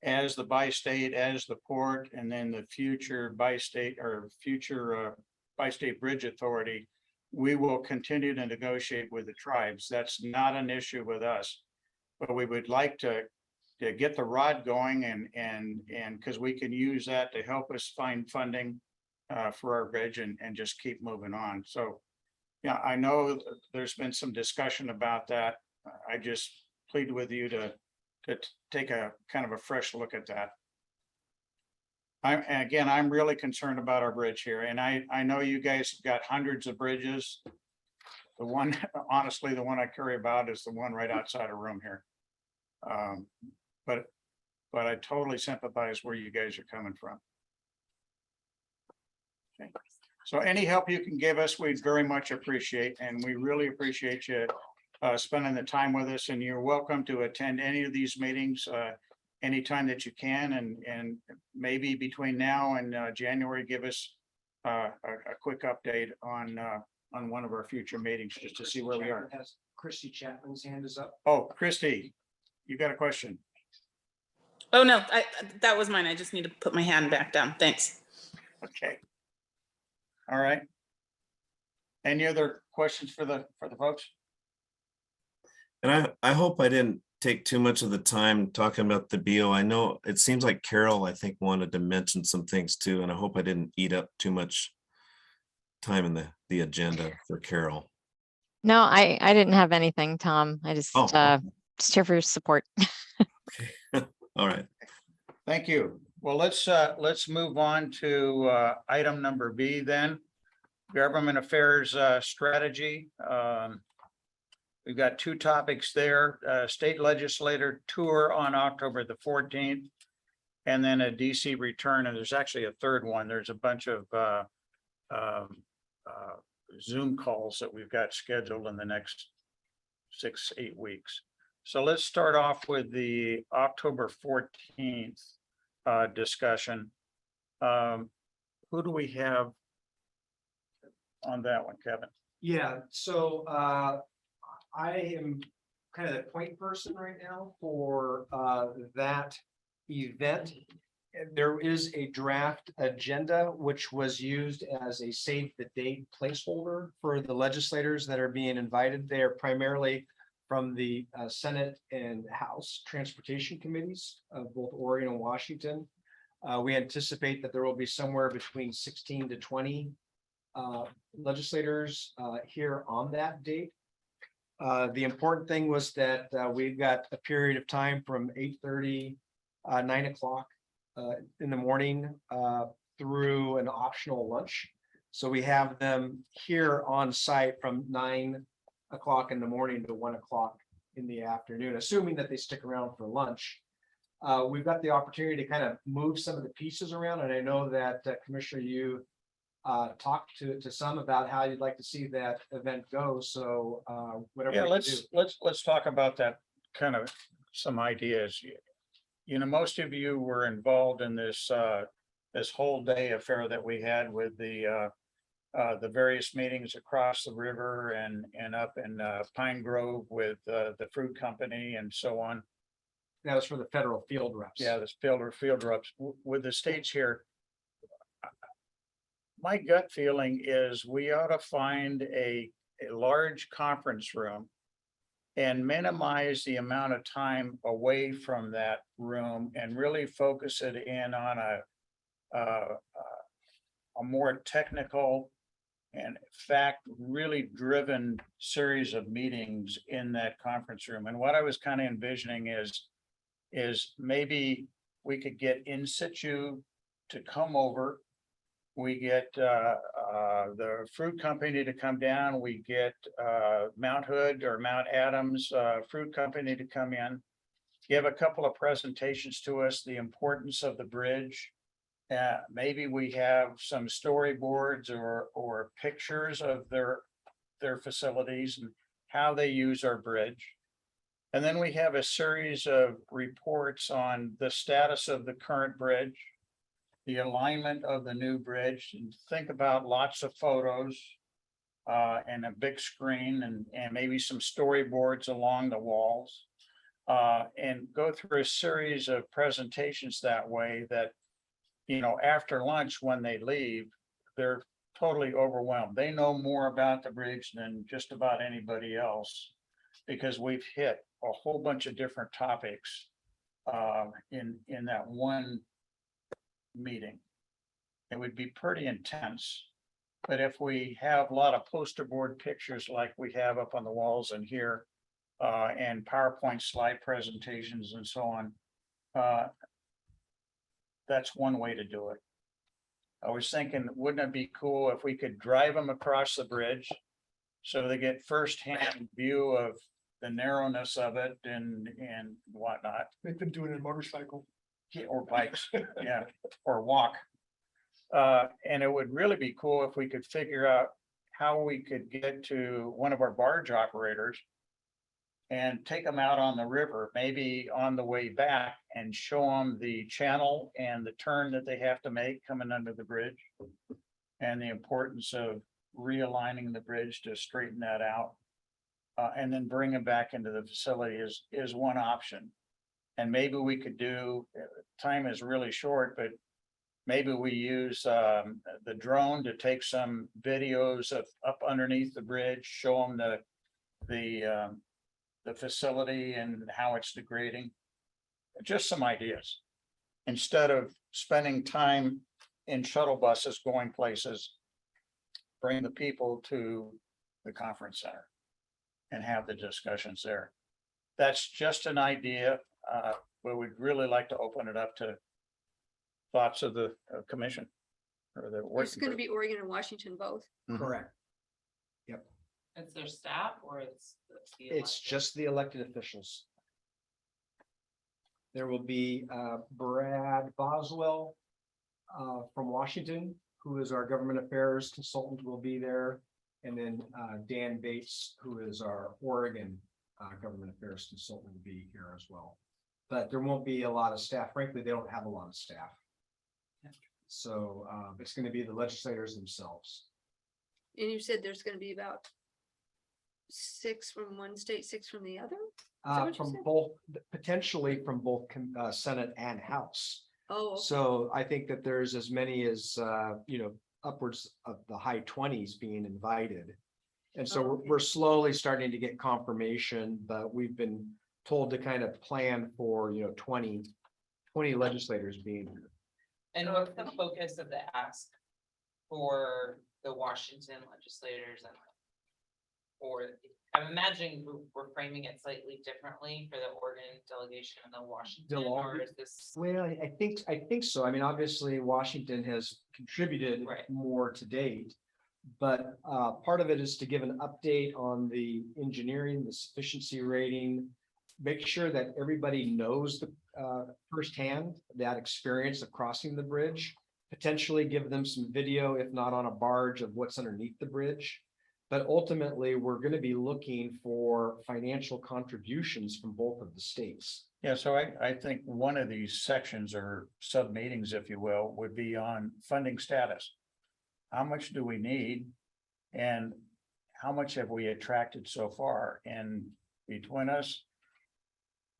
as the bi-state, as the port, and then the future bi-state or future bi-state bridge authority. We will continue to negotiate with the tribes. That's not an issue with us. But we would like to get the rod going and because we can use that to help us find funding for our bridge and just keep moving on. So, yeah, I know there's been some discussion about that. I just plead with you to take a kind of a fresh look at that. I'm really concerned about our bridge here, and I know you guys have got hundreds of bridges. The one, honestly, the one I care about is the one right outside our room here. But I totally sympathize where you guys are coming from. Okay. So any help you can give us, we very much appreciate, and we really appreciate you spending the time with us, and you're welcome to attend any of these meetings anytime that you can, and maybe between now and January, give us a quick update on one of our future meetings just to see where we are. Christy Chapman's hand is up. Oh, Christy, you got a question? Oh, no, that was mine. I just need to put my hand back down. Thanks. Okay. All right. Any other questions for the folks? And I hope I didn't take too much of the time talking about the BO. I know it seems like Carol, I think, wanted to mention some things too, and I hope I didn't eat up too much time in the agenda for Carol. No, I didn't have anything, Tom. I just just here for your support. Okay. All right. Thank you. Well, let's move on to item number B then. Government Affairs Strategy. We've got two topics there, state legislator tour on October the 14th, and then a DC return. And there's actually a third one. There's a bunch of Zoom calls that we've got scheduled in the next 6-8 weeks. So let's start off with the October 14th discussion. Who do we have on that one, Kevin? Yeah, so I am kind of the point person right now for that event. There is a draft agenda which was used as a save the date placeholder for the legislators that are being invited. They are primarily from the Senate and House Transportation Committees of both Oregon and Washington. We anticipate that there will be somewhere between 16 to 20 legislators here on that date. The important thing was that we've got a period of time from 8:30, 9 o'clock in the morning through an optional lunch. So we have them here on site from 9 o'clock in the morning to 1 o'clock in the afternoon, assuming that they stick around for lunch. We've got the opportunity to kind of move some of the pieces around, and I know that Commissioner, you talked to some about how you'd like to see that event go. So whatever. Yeah, we can do. let's talk about that, kind of some ideas. You know, most of you were involved in this this whole day affair that we had with the various meetings across the river and up in Pine Grove with the fruit company and so on. That was for the federal field reps. Yeah, this field reps with the states here. My gut feeling is we ought to find a large conference room and minimize the amount of time away from that room and really focus it in on a more technical and fact really driven series of meetings in that conference room. And what I was kind of envisioning is maybe we could get in situ to come over. We get the fruit company to come down. We get Mount Hood or Mount Adams fruit company to come in, give a couple of presentations to us, the importance of the bridge. Maybe we have some storyboards or pictures of their facilities and how they use our bridge. And then we have a series of reports on the status of the current bridge, the alignment of the new bridge, and think about lots of photos and a big screen and maybe some storyboards along the walls. And go through a series of presentations that way that, you know, after lunch, when they leave, they're totally overwhelmed. They know more about the bridge than just about anybody else because we've hit a whole bunch of different topics in that one meeting. It would be pretty intense. But if we have a lot of poster board pictures like we have up on the walls in here, and PowerPoint slide presentations and so on, that's one way to do it. I was thinking, wouldn't it be cool if we could drive them across the bridge so they get firsthand view of the narrowness of it and whatnot? Make them do it in a motorcycle. Yeah, or bikes, yeah, or walk. And it would really be cool if we could figure out how we could get to one of our barge operators and take them out on the river, maybe on the way back, and show them the channel and the turn that they have to make coming under the bridge. And the importance of realigning the bridge to straighten that out. And then bring them back into the facility is one option. And maybe we could do, time is really short, but maybe we use the drone to take some videos of up underneath the bridge, show them the facility and how it's degrading. Just some ideas. Instead of spending time in shuttle buses going places, bring the people to the conference center and have the discussions there. That's just an idea, but we'd really like to open it up to thoughts of the commission or the It's working going to group. be Oregon and Washington both. Mhm. Correct. Yep. It's their staff or it's the It's elected? just the elected officials. There will be Brad Boswell from Washington, who is our government affairs consultant, will be there. And then Dan Bates, who is our Oregon government affairs consultant, will be here as well. But there won't be a lot of staff. Frankly, they don't have a lot of staff. So it's going to be the legislators themselves. And you said there's going to be about 6 from one state, 6 from the other? what you From said? both, potentially from both Senate and House. Oh, okay. So I think that there's as many as, upwards of the high 20s being invited. And so Oh, okay. we're slowly starting to get confirmation, but we've been told to kind of plan for, 20 legislators being here. And what's the focus of the ask for the Washington legislators and or I'm imagining we're framing it slightly differently for the Oregon delegation and the Washington, or is this? Well, I think so. I mean, obviously, Washington has contributed more to date. But part of it is to give an update on the engineering, the sufficiency rating, make sure that everybody knows the firsthand that experience of crossing the bridge, potentially give them some video, if not on a barge, of what's underneath the bridge. But ultimately, we're going to be looking for financial contributions from both of the states. Yeah, so I think one of these sections or sub meetings, if you will, would be on funding status. How much do we need? And how much have we attracted so far? And between us,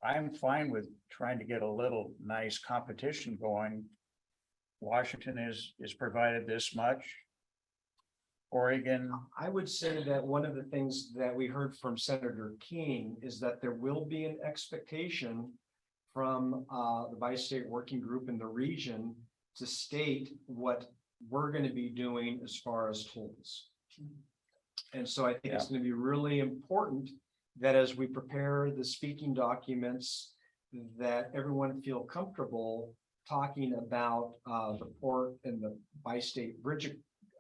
I'm fine with trying to get a little nice competition going. Washington is provided this much. Oregon. I would say that one of the things that we heard from Senator King is that there will be an expectation from the bi-state working group in the region to state what we're going to be doing as far as tolls. And so I think it's going to be really important that as we prepare the speaking documents, that everyone feel comfortable talking about the port and the bi-state bridge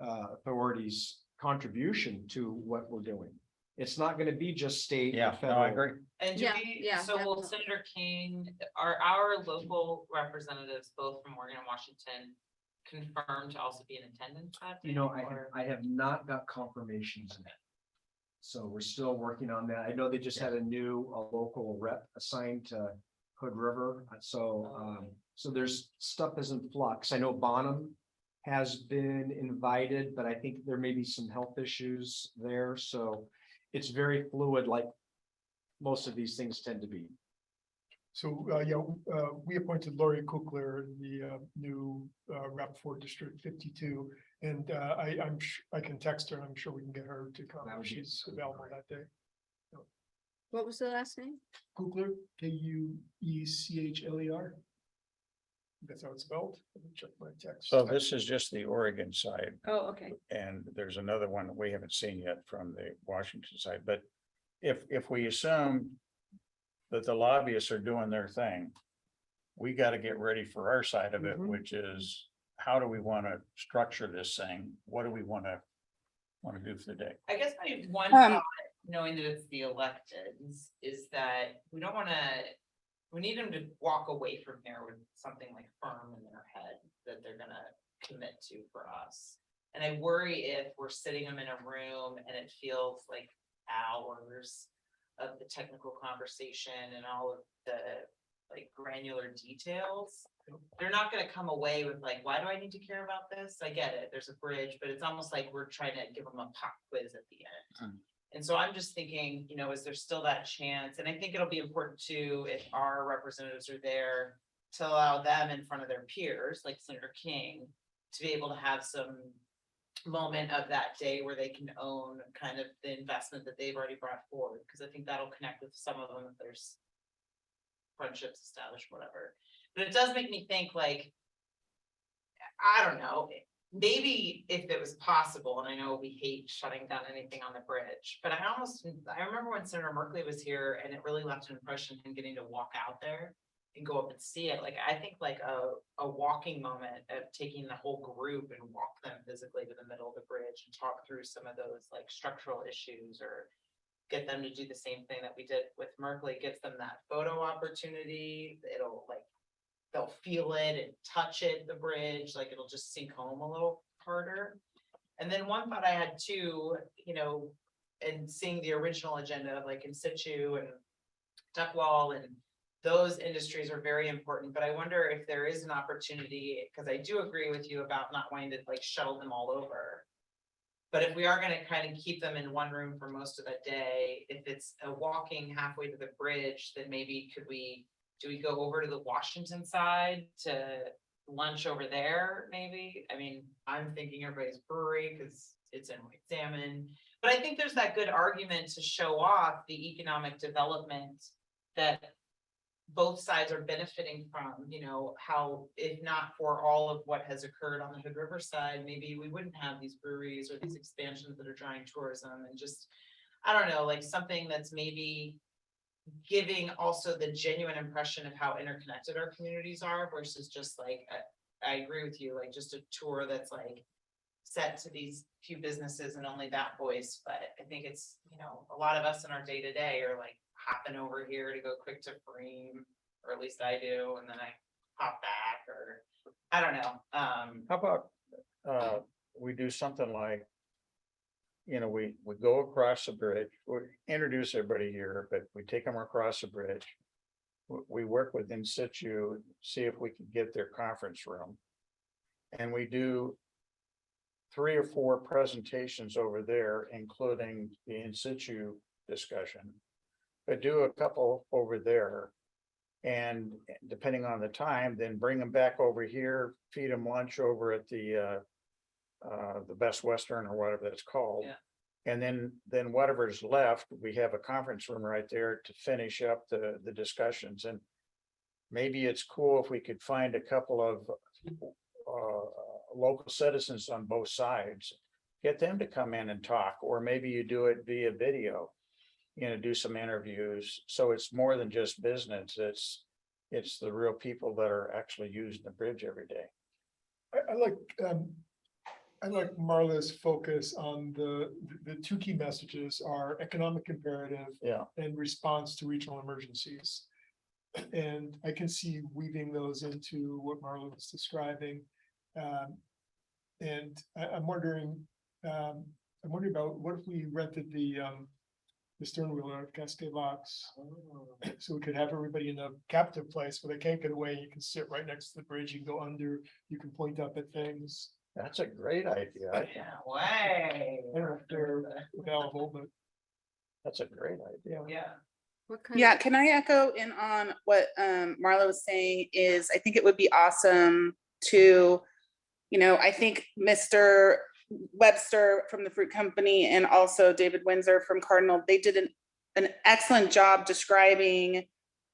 authorities' contribution to what we're doing. It's not going to be just state. Yeah, or no, federal. I agree. And do so will Senator King, are our local representatives, both from Oregon and Washington, confirmed to also be in attendance that day? I have not got confirmations yet. So we're still working on that. I know they just had a new local rep assigned to Hood River. So there's stuff is in flux. I know Bonham has been invited, but I think there may be some health issues there. So it's very fluid, like most of these things tend to be. So, we appointed Lori Kukler, the new rep for District 52. And I can text her and I'm sure we can get her to come. That would be She's available that day. What was the last name? Kukler, Kuechler. That's how it's spelled. Let me check my text. So this is just the Oregon side, Oh, okay. and there's another one that we haven't seen yet from the Washington side, but if we assume that the lobbyists are doing their thing, we got to get ready for our side of it, which is how do we want to structure this thing? What do we want to do for the day? I guess my one thought, knowing that it's the electeds, is that we don't wanna, we need them to walk away from here with something like firm in their head that they're gonna commit to for us. And I worry if we're sitting them in a room and it feels like hours of the technical conversation and all of the like granular details. They're not gonna come away with like, why do I need to care about this? I get it, there's a bridge, but it's almost like we're trying to give them a pop quiz at the end. And so I'm just thinking, is there still that chance? And I think it'll be important too, if our representatives are there, to allow them in front of their peers, like Senator King, to be able to have some moment of that day where they can own kind of the investment that they've already brought forward. Because I think that'll connect with some of them if there's friendships established, whatever. But it does make me think like, I don't know, maybe if it was possible, and I know we hate shutting down anything on the bridge, but I remember when Senator Merkley was here and it really left an impression in getting to walk out there and go up and see it. Like, I think like a walking moment of taking the whole group and walk them physically to the middle of the bridge and talk through some of those like structural issues, or get them to do the same thing that we did with Merkley, gives them that photo opportunity. It'll like, they'll feel it and touch it, the bridge, like it'll just sink home a little harder. And then one thought I had too, and seeing the original agenda of like in situ and duck wall, and those industries are very important, but I wonder if there is an opportunity, because I do agree with you about not wanting to like shuttle them all over. But if we are going to kind of keep them in one room for most of the day, if it's a walking halfway to the bridge, then maybe do we go over to the Washington side to lunch over there, maybe? I mean, I'm thinking everybody's brewery because it's in White Salmon. But I think there's that good argument to show off the economic development that both sides are benefiting from, how, if not for all of what has occurred on the Hood River side, maybe we wouldn't have these breweries or these expansions that are drawing tourism, and just, I don't know, like something that's maybe giving also the genuine impression of how interconnected our communities are versus just like, I agree with you, like just a tour that's like set to these few businesses and only that voice. But I think it's, a lot of us in our day to day are like hopping over here to go quick to Freem, or at least I do, and then I hop back, or I don't know. How about we do something like, we go across the bridge, we introduce everybody here, but we take them across the bridge. We work with in situ, see if we can get their conference room. And we do 3 or 4 presentations over there, including the in situ discussion. But do a couple over there. And depending on the time, then bring them back over here, feed them lunch over at the Best Western or whatever that's called. Yeah. And then whatever's left, we have a conference room right there to finish up the discussions. And maybe it's cool if we could find a couple of local citizens on both sides, get them to come in and talk, or maybe you do it via video, do some interviews. So it's more than just business. It's the real people that are actually using the bridge every day. I like Marla's focus on the 2 key messages are economic imperative, Yeah, and response to regional emergencies. And I can see weaving those into what Marla was describing. And I'm wondering about what if we rented the the stern wheel out of Cascade Locks. So we could have everybody in a captive place where they can't get away. You can sit right next to the bridge, you can go under, you can point up at things. That's a great idea. Way. I don't know if they're available, but That's a great idea. Yeah. What kind Yeah, of, can I echo in on what Marla was saying is I think it would be awesome to, I think Mr. Webster from the Fruit Company and also David Windsor from Cardinal, they did an excellent job describing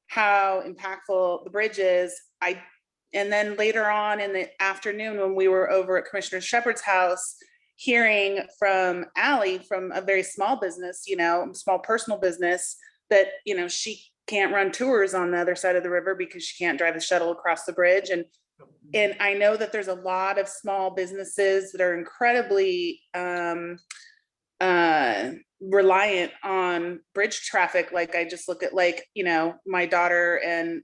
how impactful the bridge is. And then later on in the afternoon, when we were over at Commissioner Shepherd's house, hearing from Allie from a very small business, small personal business, that, she can't run tours on the other side of the river because she can't drive the shuttle across the bridge. And I know that there's a lot of small businesses that are incredibly reliant on bridge traffic. Like I just look at my daughter and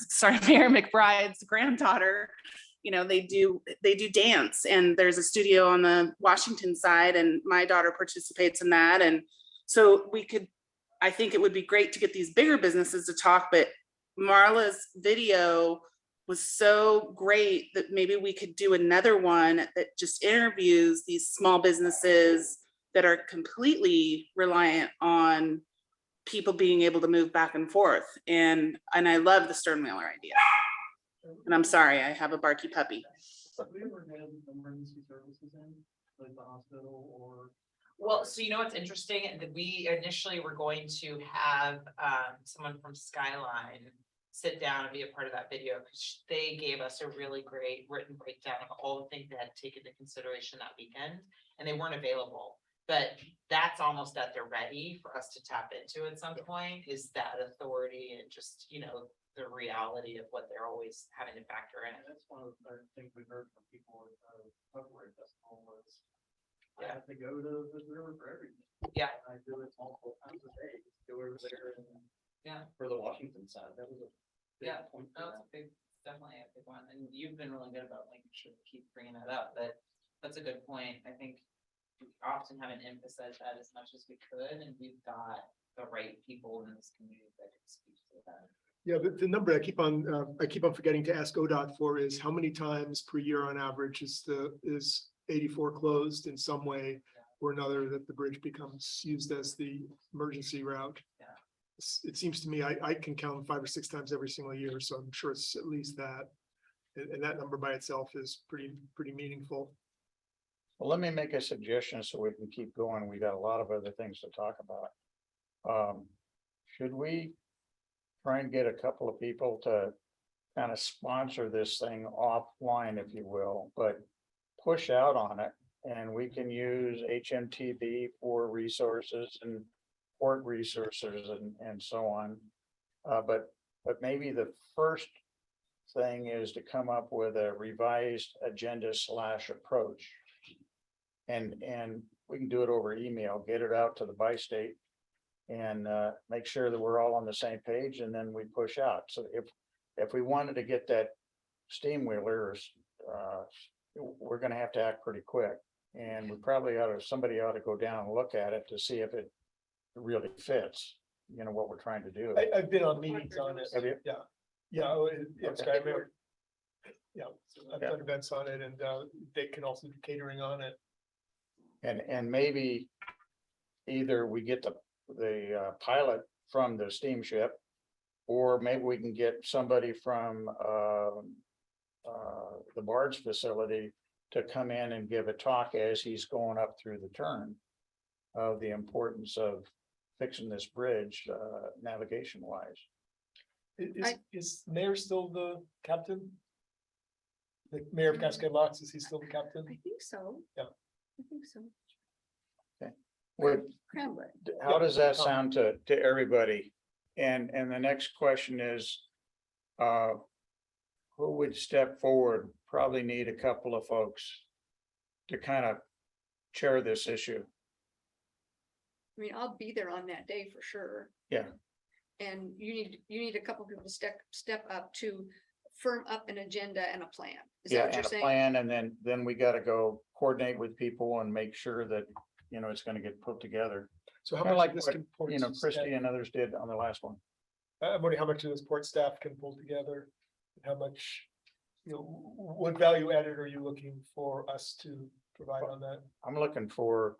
sorry, Mayor McBride's granddaughter, they do dance, and there's a studio on the Washington side, and my daughter participates in that. And so I think it would be great to get these bigger businesses to talk, but Marla's video was so great that maybe we could do another one that just interviews these small businesses that are completely reliant on people being able to move back and forth. And I love the stern wheeler idea. And I'm sorry, I have a barky puppy. Emergency services in, like the hospital or? Well, so what's interesting, that we initially were going to have someone from Skyline sit down and be a part of that video, because they gave us a really great written breakdown of all the things they had taken into consideration that weekend, and they weren't available. But that's almost that they're ready for us to tap into at some point, is that authority and just, the reality of what they're always having to factor in. And that's one of the things we heard from people at Recovery Festival was, I have to go to the river for everything. Yeah. I do it multiple times a day, go over there and. Yeah. For the Washington side, that was a. big Yeah, point for that's that. definitely a big one, and you've been really good about making sure to keep bringing that up, but that's a good point. I think we often haven't emphasized that as much as we could, and we've got the right people in this community that can speak to that. yeah, the number I keep on forgetting to ask ODOT for is how many times per year on average is 84 closed in some way or another, that the bridge becomes used as the emergency route. Yeah. It seems to me, I can count 5 or 6 times every single year, so I'm sure it's at least that. And that number by itself is pretty meaningful. Well, let me make a suggestion so we can keep going. We got a lot of other things to talk about. Should we try and get a couple of people to kind of sponsor this thing offline, if you will, but push out on it? And we can use HMTB for resources and port resources and so on. But maybe the first thing is to come up with a revised agenda / approach. And we can do it over email, get it out to the bi-state and make sure that we're all on the same page, and then we push out. So if we wanted to get that steam wheelers, we're gonna have to act pretty quick. And we probably somebody ought to go down and look at it to see if it really fits, what we're trying to do. I've been on meetings on it. Have you? Yeah. Yeah, it's Okay. yeah, I've done events on it, and they can also do catering on it. And maybe either we get the pilot from the steamship, or maybe we can get somebody from the barge facility to come in and give a talk as he's going up through the turn of the importance of fixing this bridge navigation wise. Is Mayor still the captain? The Mayor of Cascade Locks, is he still the captain? I think so. Yeah. I think so. Would, how does that sound to everybody? And the next question is, who would step forward? Probably need a couple of folks to kind of chair this issue. I mean, I'll be there on that day for sure. Yeah. And you need a couple people to step up to firm up an agenda and a plan. Is that Yeah, what you're and a saying? plan, and then we got to go coordinate with people and make sure that it's gonna get put together. So how Kinda much like of this what, can port Christie staff- and others did on the last one. I'm wondering how much of this port staff can pull together, and how much, what value added are you looking for us to provide on that? I'm looking for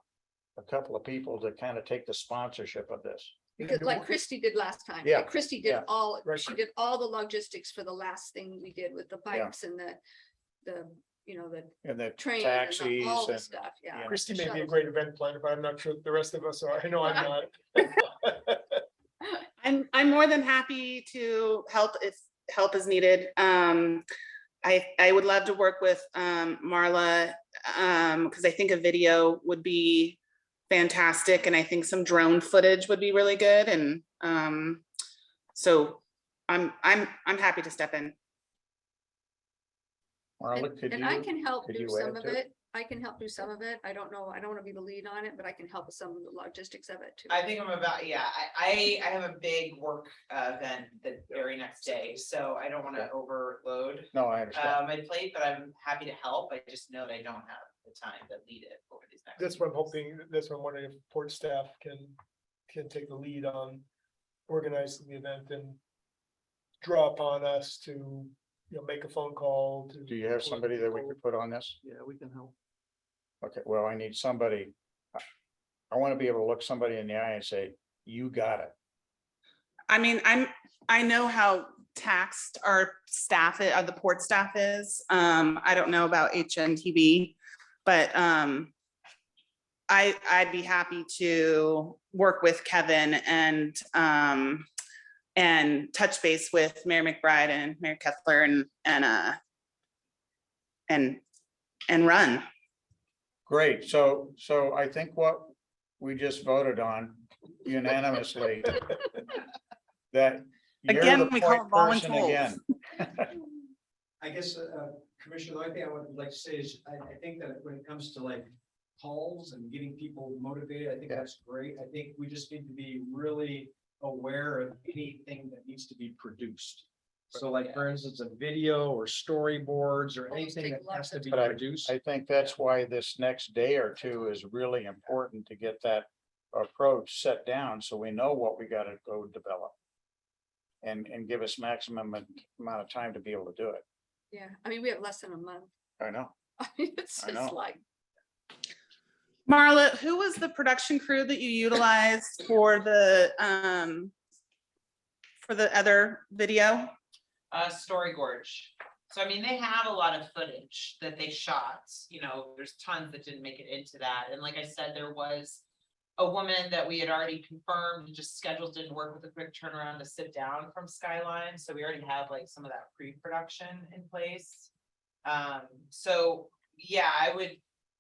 a couple of people to kind of take the sponsorship of this. Because like Christy did last time. Yeah, Like Christy yeah. did all, Right. she did all the logistics for the last thing we did with the Yeah. pipes and the, the And the train and taxis all the and, stuff, yeah. yeah. Christie may be a Shuttles. great event planner, but I'm not sure the rest of us are. I know I'm not. I'm more than happy to help if help is needed. I would love to work with Marla because I think a video would be fantastic, and I think some drone footage would be really good. And so I'm happy to step in. Marla, could And I you, can help could do you some add of to it? it. I can help do some of it. I don't know, I don't want to be the lead on it, but I can help with some of the logistics of it too. I think I'm about, yeah, I have a big work event the very next day, so I don't wanna overload No, I understand. my plate, but I'm happy to help. I just know that I don't have the time to lead it over these next. That's what I'm hoping, that's what I'm wondering if port staff can take the lead on organizing the event and draw upon us to, make a phone call to. Do you have somebody that we could put on this? Yeah, we can help. Okay, well, I need somebody. I want to be able to look somebody in the eye and say, you got it. I mean, I know how taxed our staff, the port staff is. I don't know about HNTB, but I'd be happy to work with Kevin and touch base with Mayor McBride and Mayor Kessler and run. Great, so I think what we just voted on unanimously. That you're Again, the we call point it person volunteers. again. I guess, Commissioner, the only thing I would like to say is, I think that when it comes to like calls and getting people motivated, I think that's great. I think we just need to be really aware of anything that needs to be produced. So like, for instance, a video or storyboards or anything that has to be But produced. I think that's why this next day or two is really important to get that approach set down, so we know what we gotta go develop. And give us maximum amount of time to be able to do it. Yeah, I mean, we have less than a month. I know. I mean, it's I just know. like, Marla, who was the production crew that you utilized for the other video? Story Gorge. So I mean, they have a lot of footage that they shot, there's tons that didn't make it into that. And like I said, there was a woman that we had already confirmed, just schedules didn't work with a quick turnaround to sit down from Skyline. So we already have like some of that pre-production in place. So yeah,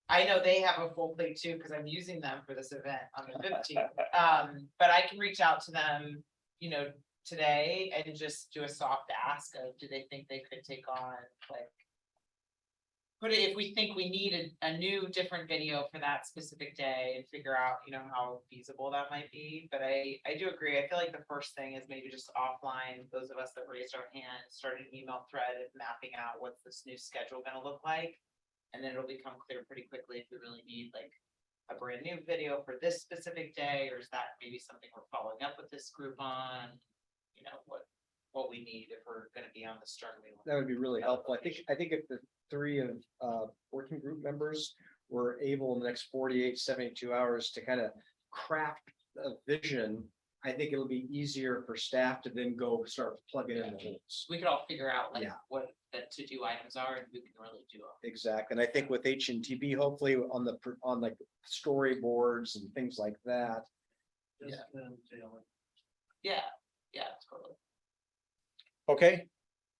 I know they have a full plate too, because I'm using them for this event on the 15th. But I can reach out to them, today and just do a soft ask of, do they think they could take on if we think we need a new different video for that specific day and figure out, how feasible that might be. But I do agree. I feel like the first thing is maybe just offline, those of us that raised our hand, start an email thread of mapping out what's this new schedule gonna look like. And then it'll become clear pretty quickly if we really need like a brand new video for this specific day, or is that maybe something we're following up with this group on? What we need if we're gonna be on the stern wheel. That would be really helpful. I think if the three of working group members were able in the next 48, 72 hours to kind of craft a vision, I think it'll be easier for staff to then go start plugging in the holes. We could all figure out Yeah. what the to-do items are and who can really do them. Exactly. And I think with HNTB, hopefully on like storyboards and things like that. Yeah, totally. Okay,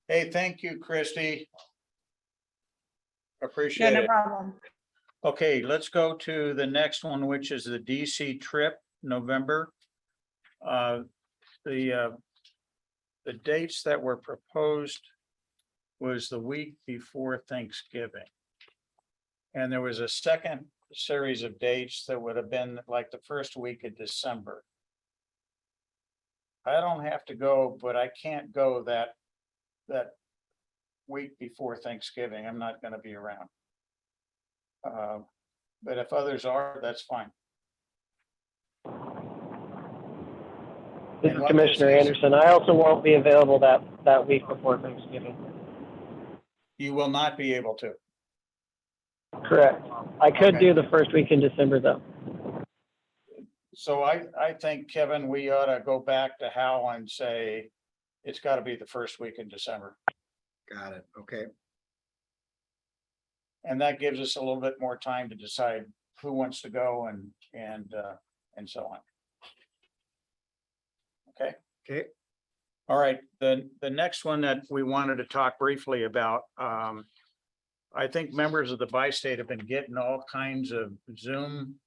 hey, thank you, Christy. Yeah, Appreciate no it. problem. Okay, let's go to the next one, which is the DC trip, November. The dates that were proposed was the week before Thanksgiving. And there was a second series of dates that would have been like the first week of December. I don't have to go, but I can't go that week before Thanksgiving. I'm not gonna be around. But if others are, that's fine. This And is what Commissioner this is- Anderson. I also won't be available that week before Thanksgiving. You will not be able to. Correct. I could Okay. do the first week in December though. So I think, Kevin, we ought to go back to Hal and say it's got to be the first week in December. Got it. Okay. And that gives us a little bit more time to decide who wants to go and so on. Okay. Okay. All right, the next one that we wanted to talk briefly about, I think members of the bi-state have been getting all kinds of Zoom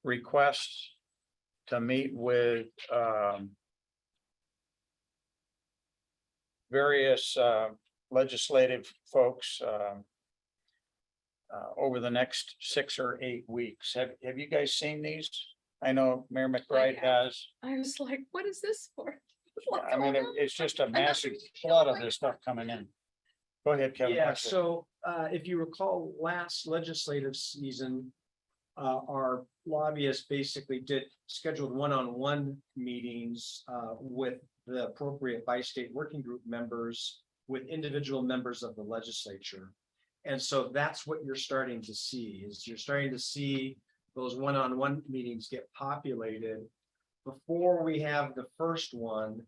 requests to meet with various legislative folks over the next 6 or 8 weeks. Have you guys seen these? I know Mayor McBride has. I was like, what is this for? I mean, it's just a massive flood of this stuff coming in. Go ahead, Kevin. Yeah, so if you recall, last legislative season, our lobbyists basically did scheduled one-on-one meetings with the appropriate bi-state working group members with individual members of the legislature. And so that's what you're starting to see, is you're starting to see those one-on-one meetings get populated. Before we have the first one,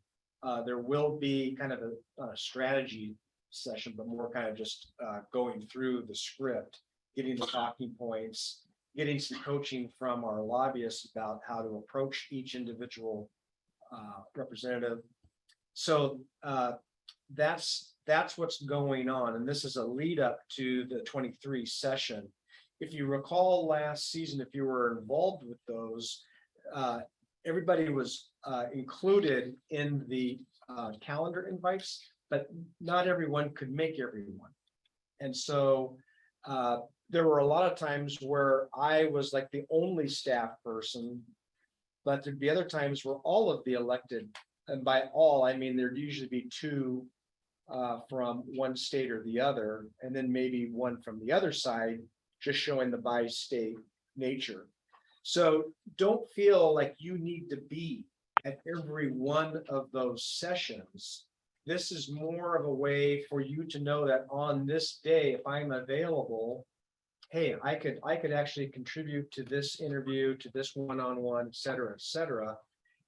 there will be kind of a strategy session, but more kind of just going through the script, getting the talking points, getting some coaching from our lobbyists about how to approach each individual representative. So that's what's going on. And this is a lead up to the 23 session. If you recall last season, if you were involved with those, everybody was included in the calendar invites, but not everyone could make everyone. And so there were a lot of times where I was like the only staff person, but there'd be other times where all of the elected, and by all, I mean, there'd usually be 2 from one state or the other, and then maybe one from the other side, just showing the bi-state nature. So don't feel like you need to be at every one of those sessions. This is more of a way for you to know that on this day, if I'm available, hey, I could actually contribute to this interview, to this one-on-one, et cetera, et cetera.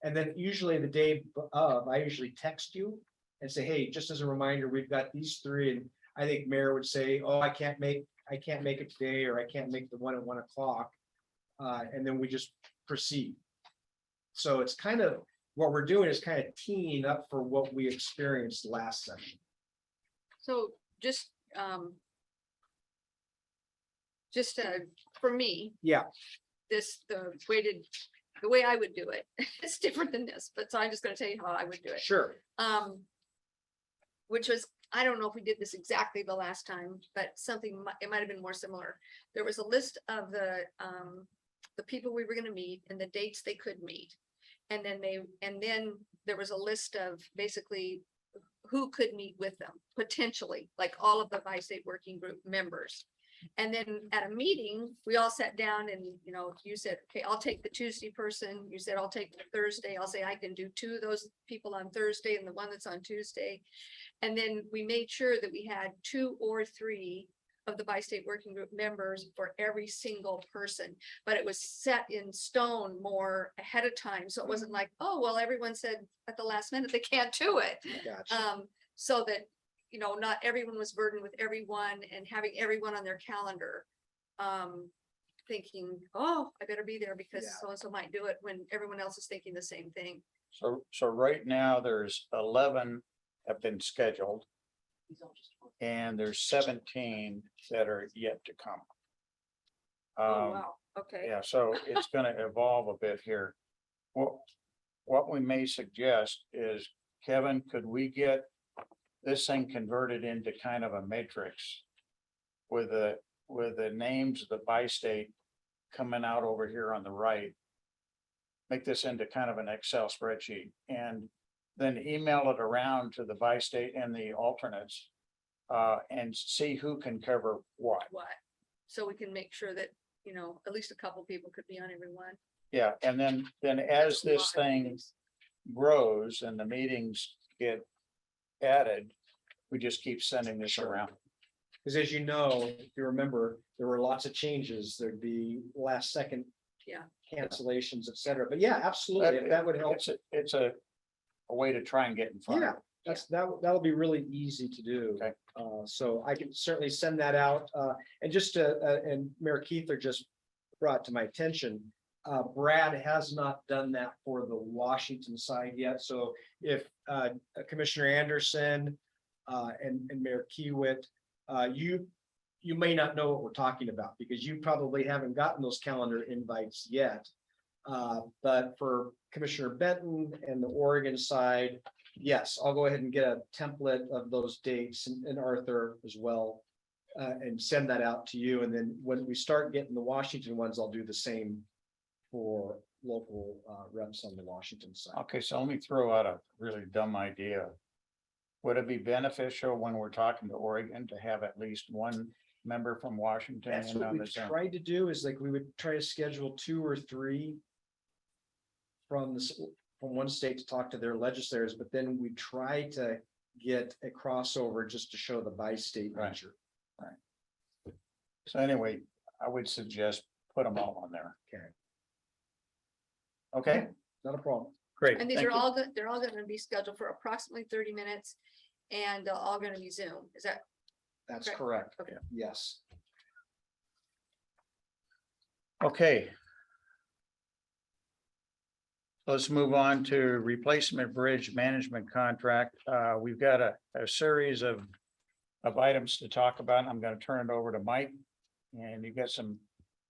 And then usually the day of, I usually text you and say, hey, just as a reminder, we've got these 3. And I think Mayor would say, oh, I can't make it today, or I can't make the one at 1 o'clock. And then we just proceed. So it's kind of, what we're doing is kind of teeing up for what we experienced last session. So just for me, Yeah, the way I would do it, it's different than this, but so I'm just gonna tell you how I would do it. sure. Which was, I don't know if we did this exactly the last time, but something, it might have been more similar. There was a list of the people we were gonna meet and the dates they could meet. And then there was a list of basically who could meet with them, potentially, like all of the bi-state working group members. And then at a meeting, we all sat down and, you said, okay, I'll take the Tuesday person. You said, I'll take the Thursday. I'll say I can do 2 of those people on Thursday and the one that's on Tuesday. And then we made sure that we had 2 or 3 of the bi-state working group members for every single person, but it was set in stone more ahead of time. So it wasn't like, oh, well, everyone said at the last minute they can't do it. Gotcha. So that, not everyone was burdened with everyone and having everyone on their calendar. Thinking, oh, I better be there because so-and-so might do it when everyone else is thinking the same thing. So right now there's 11 have been scheduled. And there's 17 that are yet to come. Oh, wow, okay. Yeah, so it's gonna evolve a bit here. What we may suggest is, Kevin, could we get this thing converted into kind of a matrix with the names of the bi-state coming out over here on the right? Make this into kind of an Excel spreadsheet and then email it around to the bi-state and the alternates. And see who can cover what. So we can make sure that, at least a couple people could be on every one. Yeah, and then as this thing grows and the meetings get added, we just keep sending this Sure. around. Because as you know, if you remember, there were lots of changes. There'd be last second Yeah. cancellations, et cetera. But yeah, absolutely. If that would help. It's a way to try and get in front. Yeah, of it. that'll be really easy to do. Okay. So I can certainly send that out. And just and Mayor Keither just brought to my attention, Brad has not done that for the Washington side yet. So if Commissioner Anderson and Mayor Kiewit, you may not know what we're talking about because you probably haven't gotten those calendar invites yet. But for Commissioner Benton and the Oregon side, yes, I'll go ahead and get a template of those dates and Arthur as well. And send that out to you. And then when we start getting the Washington ones, I'll do the same for local reps on the Washington side. Okay, so let me throw out a really dumb idea. Would it be beneficial when we're talking to Oregon to have at least one member from Washington? That's in what on we the Zoom? tried to do is like we would try to schedule 2 or 3 from one state to talk to their legislators, but then we try to get a crossover just to show the bi-state Right. nature. So anyway, I would suggest put them all on there. Okay. Okay, Not a problem. great. And these thank are you. all good, they're all gonna be scheduled for approximately 30 minutes and they're all gonna be Zoom. Is that, That's Okay. correct. Okay. Yes. Okay. Let's move on to replacement bridge management contract. We've got a series of items to talk about. I'm gonna turn it over to Mike. And you got some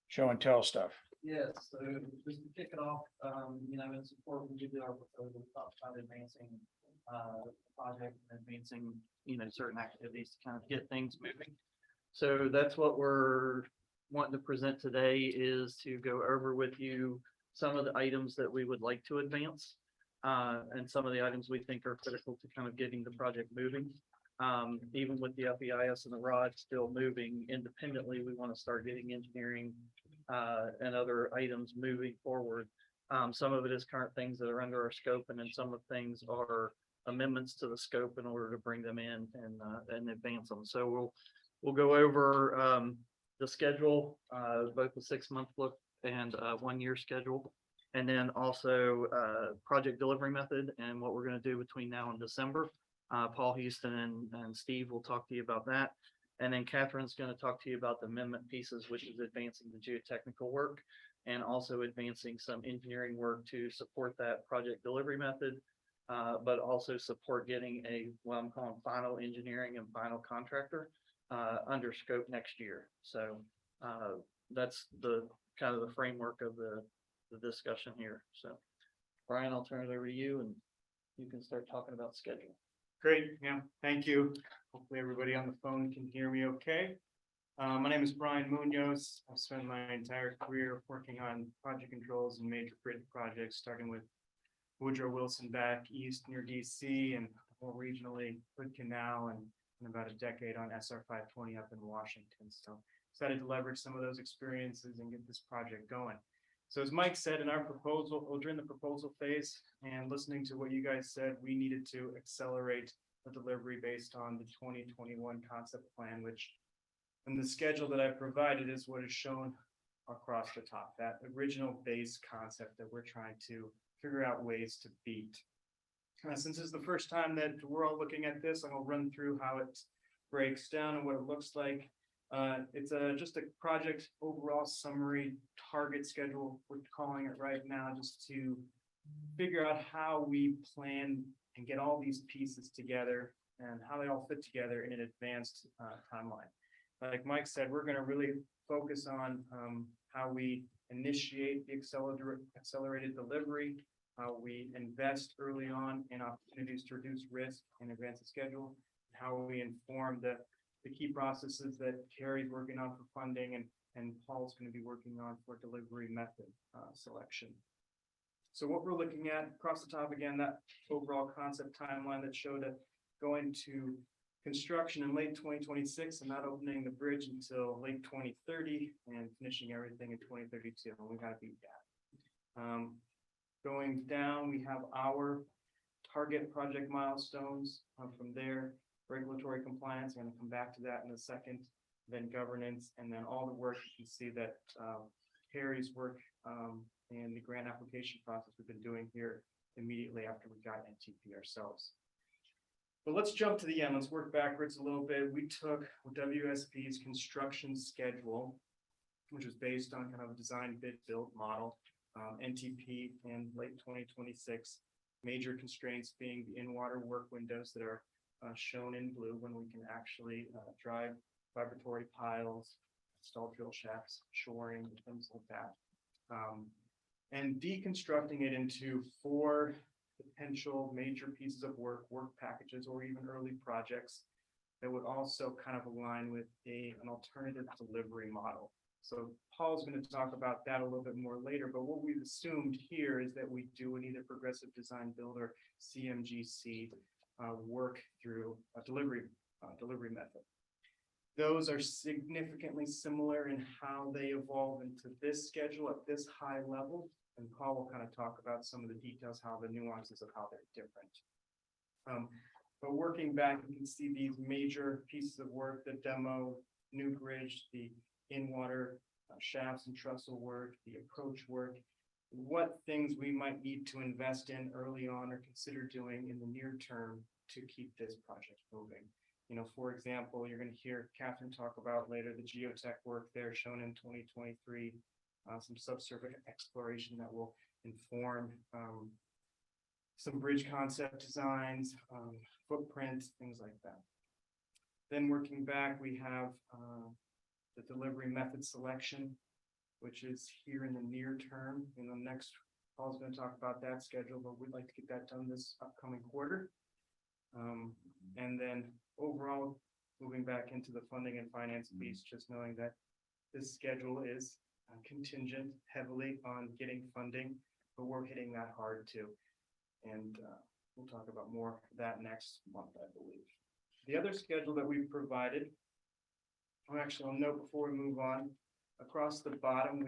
show and tell stuff. Yes, so just to kick it off, in support, we did our proposal, talked about advancing, the project, and advancing, certain activities to kind of get things moving. So that's what we're wanting to present today is to go over with you some of the items that we would like to advance. And some of the items we think are critical to kind of getting the project moving. Even with the FEIS and the ROD still moving independently, we want to start getting engineering and other items moving forward. Some of it is current things that are under our scope, and then some of the things are amendments to the scope in order to bring them in and advance them. So we'll go over the schedule, both the 6-month look and 1-year schedule, and then also project delivery method and what we're going to do between now and December. Paul Houston and Steve will talk to you about that. And then Catherine's going to talk to you about the amendment pieces, which is advancing the geotechnical work and also advancing some engineering work to support that project delivery method, but also support getting what I'm calling final engineering and final contractor under scope next year. So that's the kind of the framework of the discussion here. So Brian, I'll turn it over to you and you can start talking about schedule. Great, yeah, thank you. Hopefully everybody on the phone can hear me okay. My name is Brian Munoz. I've spent my entire career working on project controls and major bridge projects, starting with Woodrow Wilson back east near DC and more regionally Hood Canal and about a decade on SR 520 up in Washington. So excited to leverage some of those experiences and get this project going. So as Mike said in our proposal, or during the proposal phase and listening to what you guys said, we needed to accelerate the delivery based on the 2021 concept plan, which in the schedule that I provided is what is shown across the top, that original base concept that we're trying to figure out ways to beat. Since this is the first time that we're all looking at this, I'll run through how it breaks down and what it looks like. It's just a project overall summary target schedule, we're calling it right now, just to figure out how we plan and get all these pieces together and how they all fit together in an advanced timeline. Like Mike said, we're going to really focus on how we initiate the accelerated delivery, how we invest early on in opportunities to reduce risk and advance the schedule, and how we inform the key processes that Carrie's working on for funding and Paul's going to be working on for delivery method selection. So what we're looking at across the top again, that overall concept timeline that showed it going to construction in late 2026 and not opening the bridge until late 2030 and finishing everything in 2032. And we got to beat that. Going down, we have our target project milestones. From there, regulatory compliance, I'm gonna come back to that in a second. Then governance, and then all the work you can see that Harry's work and the grant application process we've been doing here immediately after we got NTP ourselves. But let's jump to the end. Let's work backwards a little bit. We took WSP's construction schedule, which was based on kind of a design bid build model, NTP in late 2026. Major constraints being the in-water work windows that are shown in blue when we can actually drive vibratory piles, install drill shafts, shoring, things like that. And deconstructing it into 4 potential major pieces of work packages, or even early projects that would also kind of align with an alternative delivery model. So Paul's going to talk about that a little bit more later, but what we've assumed here is that we do an either progressive design build or CMGC work through a delivery method. Those are significantly similar in how they evolve into this schedule at this high level. And Paul will kind of talk about some of the details, how the nuances of how they're different. But working back, you can see these major pieces of work, the demo, new bridge, the in-water shafts and trestle work, the approach work, what things we might need to invest in early on or consider doing in the near term to keep this project moving. You know, for example, you're going to hear Catherine talk about later the geotech work there shown in 2023, some subsurface exploration that will inform some bridge concept designs, footprints, things like that. Then working back, we have the delivery method selection, which is here in the near term. You know, next, Paul's going to talk about that schedule, but we'd like to get that done this upcoming quarter. And then overall, moving back into the funding and finance piece, just knowing that this schedule is contingent heavily on getting funding, but we're hitting that hard too. And we'll talk about more of that next month, I believe. The other schedule that we've provided, actually, I'll note before we move on, across the bottom,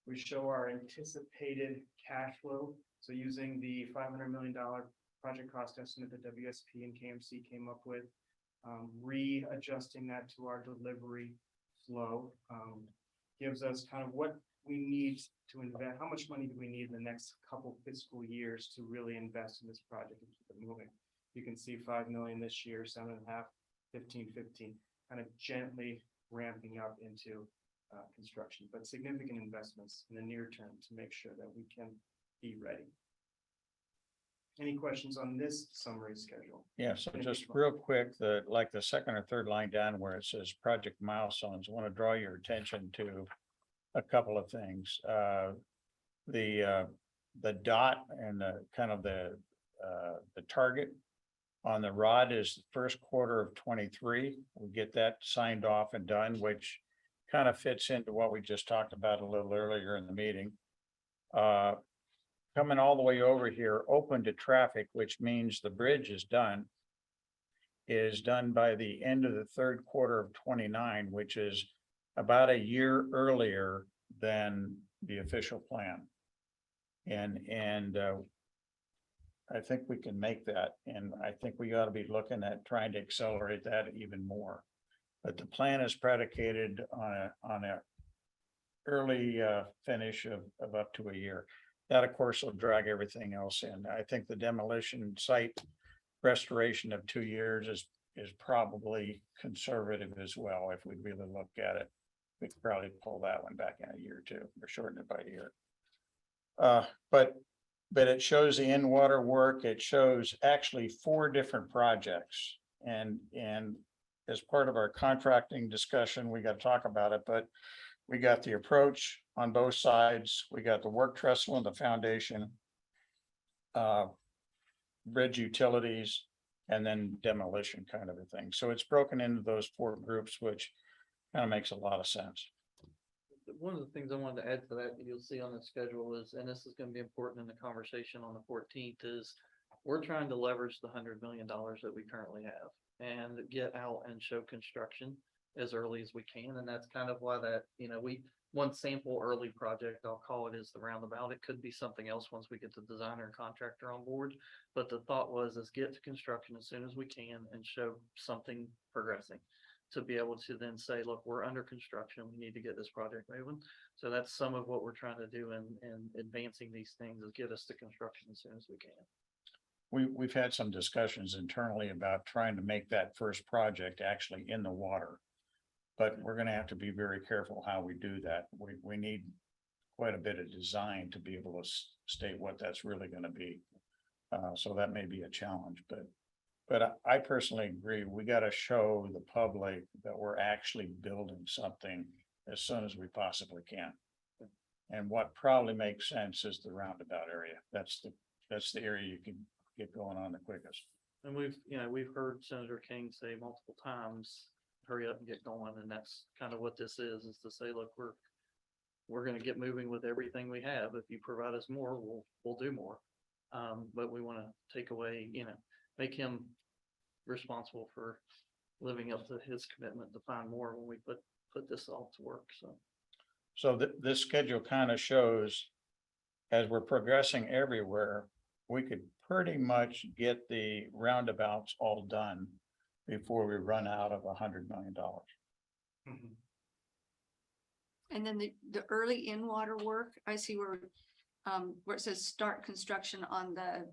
we show our anticipated cash flow. So using the $500 million project cost estimate that WSP and KMC came up with, readjusting that to our delivery flow, gives us kind of what we need to invest, how much money do we need in the next couple fiscal years to really invest in this project and keep it moving. You can see 5 million this year, 7.5, 15, kind of gently ramping up into construction, but significant investments in the near term to make sure that we can be ready. Any questions on this summary schedule? Yeah, so just real quick, the second or third line down where it says project milestones, I want to draw your attention to a couple of things. The dot and the kind of the target on the rod is the first quarter of 23. We get that signed off and done, which kind of fits into what we just talked about a little earlier in the meeting. Coming all the way over here, open to traffic, which means the bridge is done by the end of the third quarter of 29, which is about a year earlier than the official plan. And I think we can make that, and I think we ought to be looking at trying to accelerate that even more. But the plan is predicated on a early finish of up to a year. That, of course, will drag everything else in. I think the demolition site restoration of 2 years is probably conservative as well. If we really look at it, we could probably pull that one back in a year or two, or shorten it by a year. But it shows the in-water work. It shows actually 4 different projects, and as part of our contracting discussion, we got to talk about it, but we got the approach on both sides. We got the work trestle and the foundation, bridge utilities, and then demolition kind of a thing. So it's broken into those 4 groups, which kind of makes a lot of sense. One of the things I wanted to add to that you'll see on the schedule is, and this is going to be important in the conversation on the 14th, is we're trying to leverage the $100 million that we currently have and get out and show construction as early as we can. And that's kind of why that, you know, we one sample early project, I'll call it, is the roundabout. It could be something else once we get the designer and contractor on board. But the thought was is get to construction as soon as we can and show something progressing. To be able to then say, look, we're under construction, we need to get this project moving. So that's some of what we're trying to do in advancing these things, is get us to construction as soon as we can. We've had some discussions internally about trying to make that first project actually in the water. But we're gonna have to be very careful how we do that. We need quite a bit of design to be able to state what that's really gonna be. So that may be a challenge, but I personally agree, we gotta show the public that we're actually building something as soon as we possibly can. And what probably makes sense is the roundabout area. That's the area you can get going on the quickest. And we've heard Senator King say multiple times, hurry up and get going. And that's kind of what this is to say, look, we're going to get moving with everything we have. If you provide us more, we'll do more. But we want to take away, make him responsible for living up to his commitment to find more when we put this all to work. So this schedule kind of shows, as we're progressing everywhere, we could pretty much get the roundabouts all done before we run out of $100 million. And then the early in-water work, I see where it says start construction on the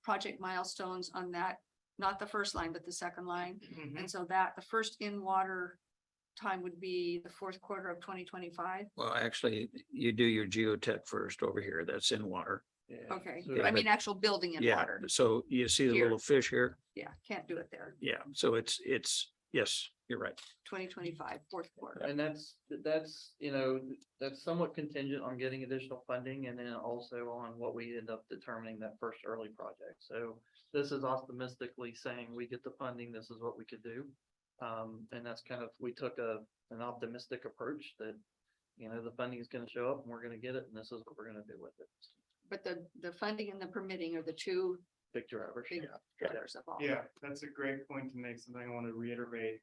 project milestones on that, not the first line, but the second line. And so that the first in-water time would be the fourth quarter of 2025. Well, actually, you do your geotech first over here. That's in water. Okay, So- I mean, actual building in water. So you see the Here. little fish here? Yeah, can't do it there. Yeah, so it's, yes, you're right. 2025, fourth quarter. And that's somewhat contingent on getting additional funding and then also on what we end up determining that first early project. So this is optimistically saying we get the funding, this is what we could do. And that's kind of, we took an optimistic approach that, the funding is going to show up and we're going to get it and this is what we're going to do with it. But the funding and the permitting are the two Big drivers. big drivers of all. Yeah, that's a great point to make. Something I want to reiterate.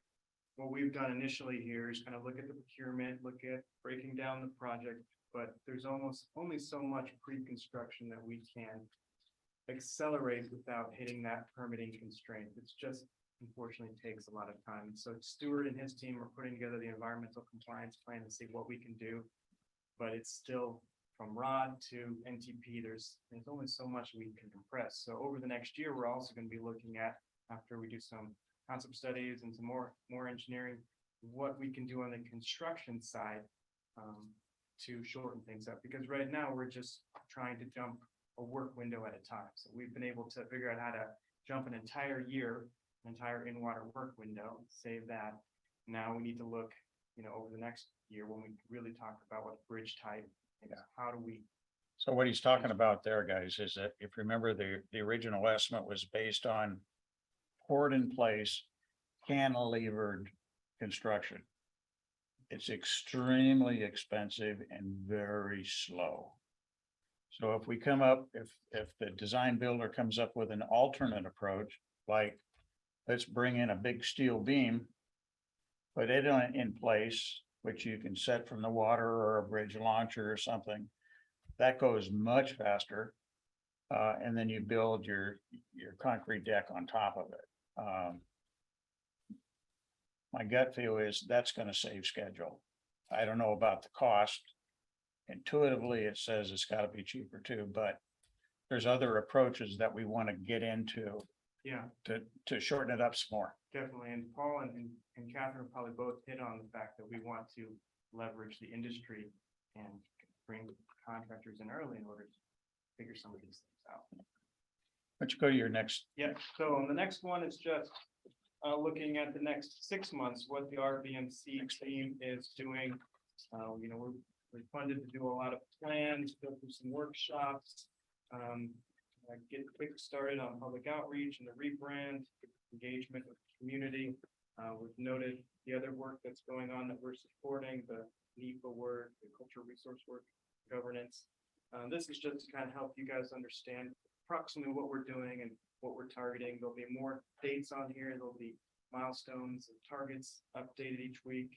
What we've done initially here is kind of look at the procurement, look at breaking down the project, but there's almost only so much pre-construction that we can accelerate without hitting that permitting constraint. It's just unfortunately takes a lot of time. So Stuart and his team are putting together the environmental compliance plan to see what we can do, but it's still from ROD to NTP, there's only so much we can compress. So over the next year, we're also going to be looking at, after we do some concept studies and some more engineering, what we can do on the construction side to shorten things up. Because right now we're just trying to jump a work window at a time. So we've been able to figure out how to jump an entire year, an entire in-water work window, save that. Now we need to look, over the next year when we really talk about what bridge type. How do we? So what he's talking about there, guys, is that if you remember, the original estimate was based on poured in place, cantilevered construction. It's extremely expensive and very slow. So if we come up, if the design builder comes up with an alternate approach, like let's bring in a big steel beam, put it in place, which you can set from the water or a bridge launcher or something, that goes much faster. And then you build your concrete deck on top of it. My gut feel is that's going to save schedule. I don't know about the cost. Intuitively, it says it's got to be cheaper too, but there's other approaches that we want to get into. Yeah, To shorten it up some more. definitely. And Paul and Catherine probably both hit on the fact that we want to leverage the industry and bring contractors in early in order to figure some of these things out. Let's go to your next. Yeah, so the next one is just looking at the next 6 months, what the RBMC team is doing. We're funded to do a lot of plans, go through some workshops, get quick started on public outreach and the rebrand, engagement with the community. We've noted the other work that's going on that we're supporting, the NEPA work, the cultural resource work, governance. This is just to kind of help you guys understand approximately what we're doing and what we're targeting. There'll be more dates on here. There'll be milestones and targets updated each week.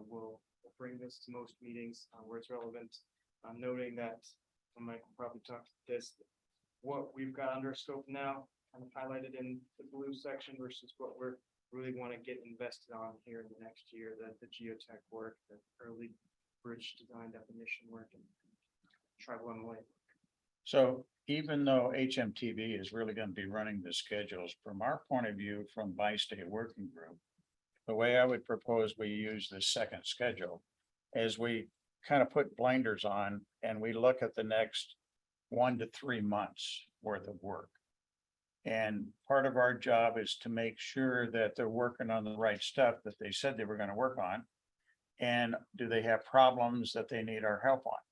We'll We'll bring this to most meetings where it's relevant. Noting that, and Mike will probably talk to this, what we've got under scope now, kind of highlighted in the blue section versus what we're really want to get invested on here in the next year, the geotech work, the early bridge design definition work, and tribal and way. So even though HMTV is really going to be running the schedules, from our point of view, from bi-state working group, the way I would propose we use the second schedule is we kind of put blinders on and we look at the next 1 to 3 months worth of work. And part of our job is to make sure that they're working on the right stuff that they said they were going to work on. And do they have problems that they need our help on?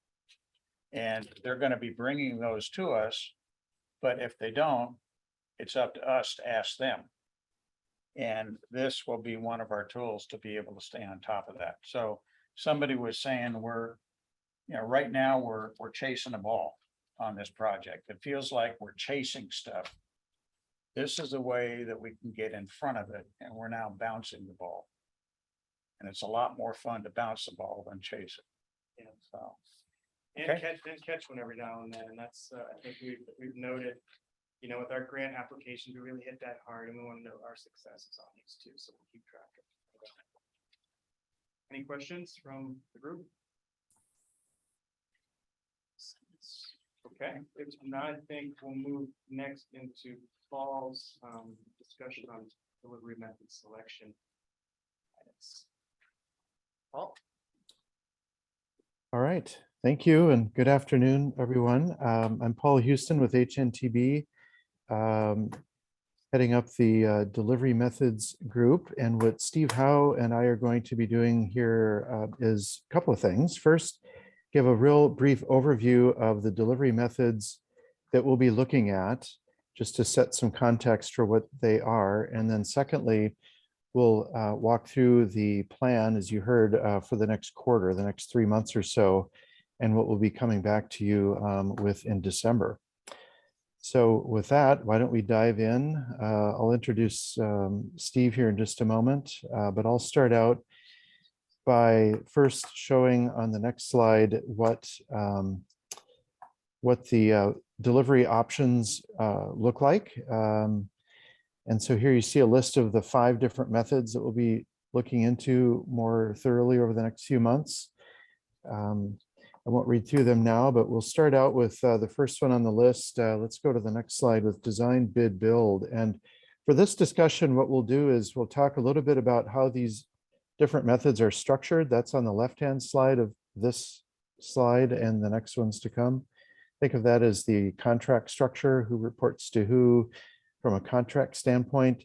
And they're going to be bringing those to us. But if they don't, it's up to us to ask them. And this will be one of our tools to be able to stay on top of that. So somebody was saying right now we're chasing a ball on this project. It feels like we're chasing stuff. This is a way that we can get in front of it, and we're now bouncing the ball. And it's a lot more fun to bounce the ball than chase it. Yeah. So. And Okay. catch one every now and then. And that's, I think we've noted, with our grant applications, we really hit that hard, and we want to know our successes on these too. So we'll keep track of it. Any questions from the group? Okay, if not, I think we'll move next into Paul's discussion on delivery method selection. Paul? All right, thank you and good afternoon, everyone. I'm Paul Houston with HNTB, heading up the delivery methods group. And what Steve Howe and I are going to be doing here is a couple of things. First, give a real brief overview of the delivery methods that we'll be looking at, just to set some context for what they are. And then secondly, we'll walk through the plan, as you heard, for the next quarter, the next 3 months or so, and what we'll be coming back to you with in December. So with that, why don't we dive in? I'll introduce Steve here in just a moment, but I'll start out by first showing on the next slide what the delivery options look like. And so here you see a list of the 5 different methods that we'll be looking into more thoroughly over the next few months. I won't read through them now, but we'll start out with the first one on the list. Let's go to the next slide with design, bid, build. And for this discussion, what we'll do is we'll talk a little bit about how these different methods are structured. That's on the left-hand side of this slide and the next ones to come. Think of that as the contract structure, who reports to who from a contract standpoint.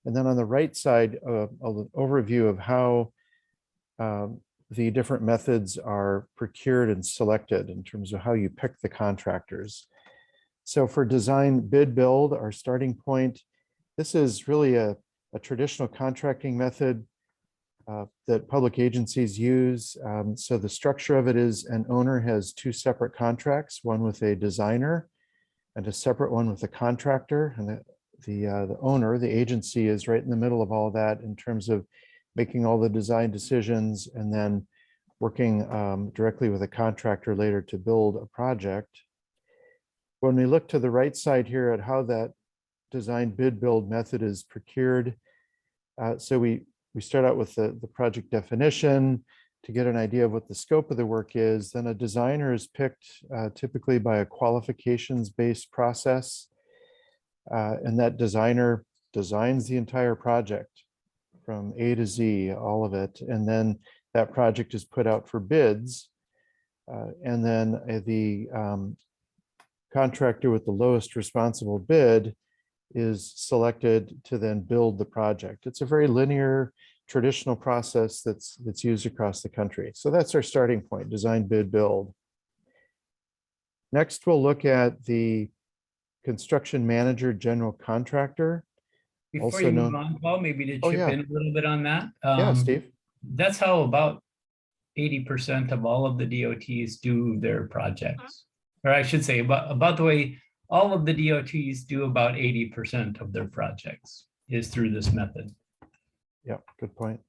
And then on the right side, an overview of how the different methods are procured and selected in terms of how you pick the contractors. So for design, bid, build, our starting point, this is really a traditional contracting method that public agencies use. So the structure of it is an owner has 2 separate contracts, one with a designer and a separate one with a contractor. And the owner, the agency, is right in the middle of all that in terms of making all the design decisions and then working directly with a contractor later to build a project. When we look to the right side here at how that design, bid, build method is procured, so we start out with the project definition to get an idea of what the scope of the work is. Then a designer is picked typically by a qualifications-based process. And that designer designs the entire project from A to Z, all of it. And then that project is put out for bids. And then the contractor with the lowest responsible bid is selected to then build the project. It's a very linear, traditional process that's used across the country. So that's our starting point, design, bid, build. Next, we'll look at the construction manager, general contractor. Before you move on, Paul, maybe to chip in a little bit on that. Yeah, Steve. That's how about 80% of all of the DOTs do their projects. Or I should say about the way all of the DOTs do about 80% of their projects is through this method. Yeah, good point.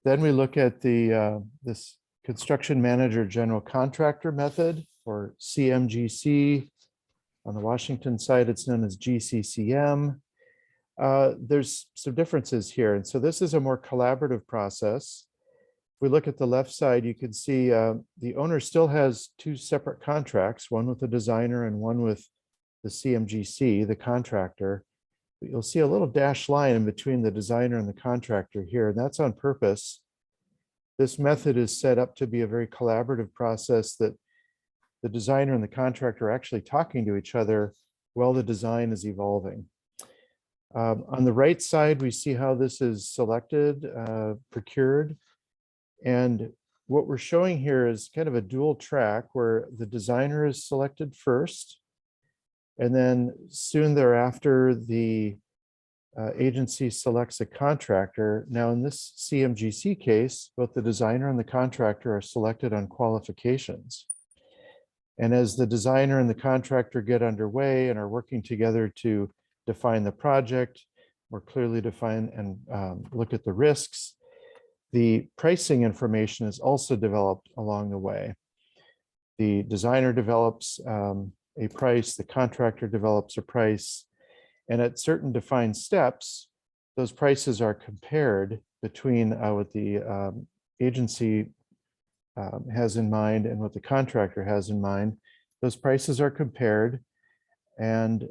Then we look at the this construction manager general contractor method, or CMGC. On the Washington side, it's known as GCCM. There's some differences here. And so this is a more collaborative process. If we look at the left side, you can see the owner still has two separate contracts, one with the designer and one with the CMGC, the contractor. But you'll see a little dashed line in between the designer and the contractor here, and that's on purpose. This method is set up to be a very collaborative process that the designer and the contractor are actually talking to each other while the design is evolving. On the right side, we see how this is selected, procured. And what we're showing here is kind of a dual track where the designer is selected first. And then soon thereafter, the agency selects a contractor. Now in this CMGC case, both the designer and the contractor are selected on qualifications. And as the designer and the contractor get underway and are working together to define the project, more clearly define and look at the risks, the pricing information is also developed along the way. The designer develops a price, the contractor develops a price, and at certain defined steps, those prices are compared between what the agency has in mind and what the contractor has in mind. Those prices are compared, and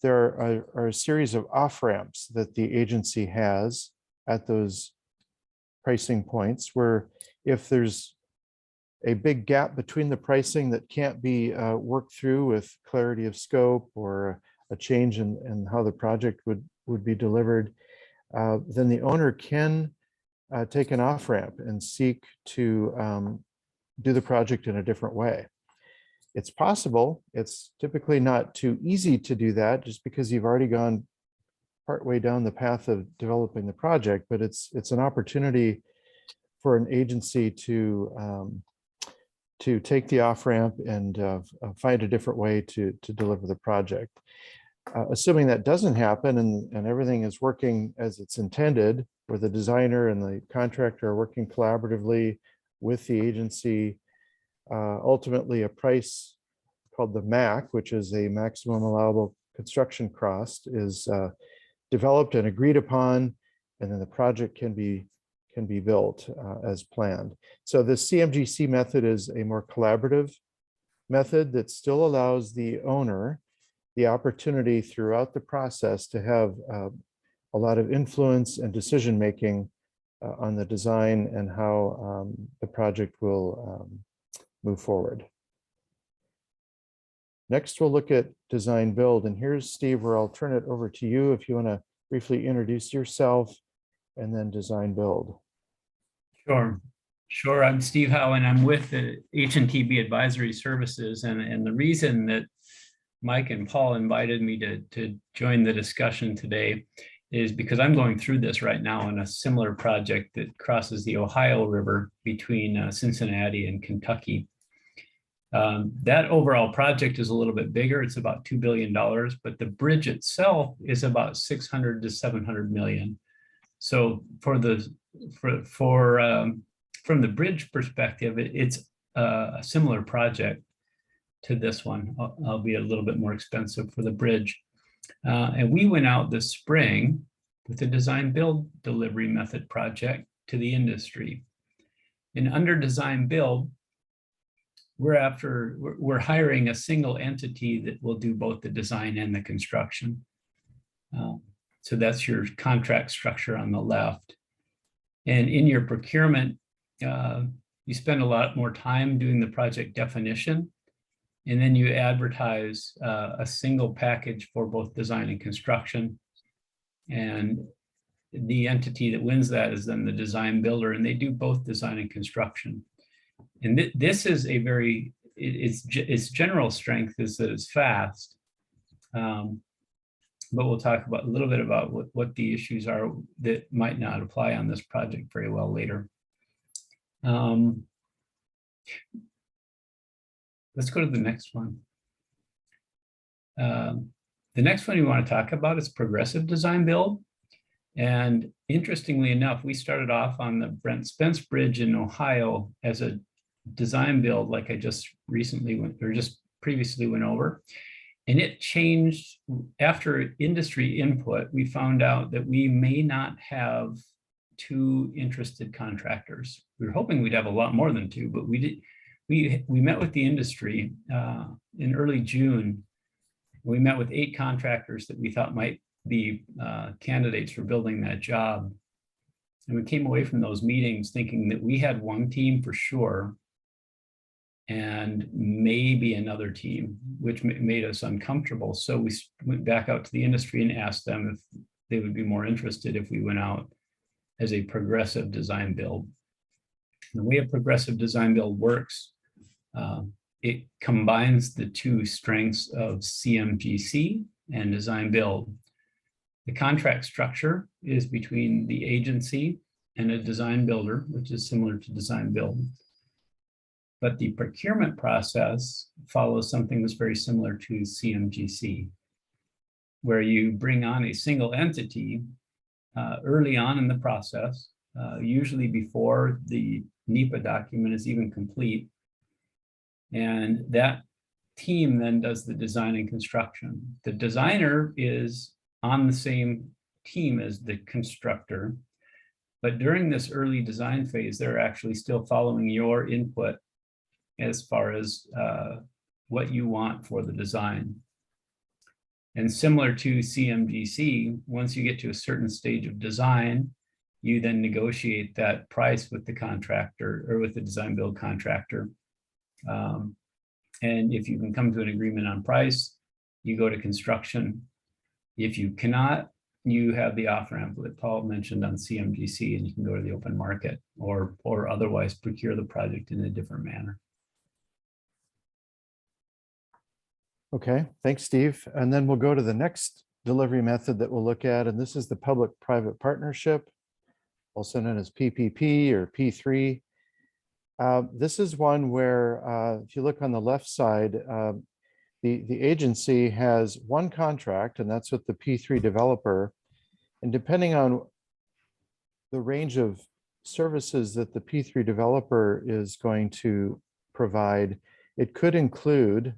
there are a series of off-ramps that the agency has at those pricing points, where if there's a big gap between the pricing that can't be worked through with clarity of scope or a change in how the project would be delivered, then the owner can take an off-ramp and seek to do the project in a different way. It's possible. It's typically not too easy to do that just because you've already gone partway down the path of developing the project, but it's an opportunity for an agency to take the off-ramp and find a different way to deliver the project. Assuming that doesn't happen and everything is working as it's intended, where the designer and the contractor are working collaboratively with the agency, ultimately a price called the MAC, which is a maximum allowable construction cost, is developed and agreed upon, and then the project can be built as planned. So the CMGC method is a more collaborative method that still allows the owner the opportunity throughout the process to have a lot of influence and decision-making on the design and how the project will move forward. Next, we'll look at design build. And here's Steve, where I'll turn it over to you if you want to briefly introduce yourself and then design build. Sure. I'm Steve Howe, and I'm with the H&TB Advisory Services. And the reason that Mike and Paul invited me to join the discussion today is because I'm going through this right now on a similar project that crosses the Ohio River between Cincinnati and Kentucky. That overall project is a little bit bigger. It's about $2 billion, but the bridge itself is about 600 to 700 million. So from the bridge perspective, it's a similar project to this one, albeit a little bit more expensive for the bridge. And we went out this spring with a design build delivery method project to the industry. And under design build, we're hiring a single entity that will do both the design and the construction. So that's your contract structure on the left. And in your procurement, you spend a lot more time doing the project definition, and then you advertise a single package for both design and construction. And the entity that wins that is then the design builder, and they do both design and construction. And this is a very, its general strength is that it's fast. But we'll talk about a little bit about what the issues are that might not apply on this project very well later. Let's go to the next one. The next one we want to talk about is progressive design build. And interestingly enough, we started off on the Brent Spence Bridge in Ohio as a design build, like I just recently went, or just previously went over. And it changed after industry input. We found out that we may not have 2 interested contractors. We were hoping we'd have a lot more than 2, but we did. We met with the industry in early June. We met with 8 contractors that we thought might be candidates for building that job. And we came away from those meetings thinking that we had 1 team for sure, and maybe another team, which made us uncomfortable. So we went back out to the industry and asked them if they would be more interested if we went out as a progressive design build. The way a progressive design build works, it combines the 2 strengths of CMGC and design build. The contract structure is between the agency and a design builder, which is similar to design build. But the procurement process follows something that's very similar to CMGC, where you bring on a single entity early on in the process, usually before the NEPA document is even complete. And that team then does the design and construction. The designer is on the same team as the constructor, but during this early design phase, they're actually still following your input as far as what you want for the design. And similar to CMGC, once you get to a certain stage of design, you then negotiate that price with the contractor or with the design build contractor. And if you can come to an agreement on price, you go to construction. If you cannot, you have the off-ramp that Paul mentioned on CMGC, and you can go to the open market or otherwise procure the project in a different manner. Okay, thanks, Steve. And then we'll go to the next delivery method that we'll look at, and this is the public-private partnership, also known as PPP or P3. This is one where, if you look on the left side, the agency has 1 contract, and that's with the P3 developer. And depending on the range of services that the P3 developer is going to provide, it could include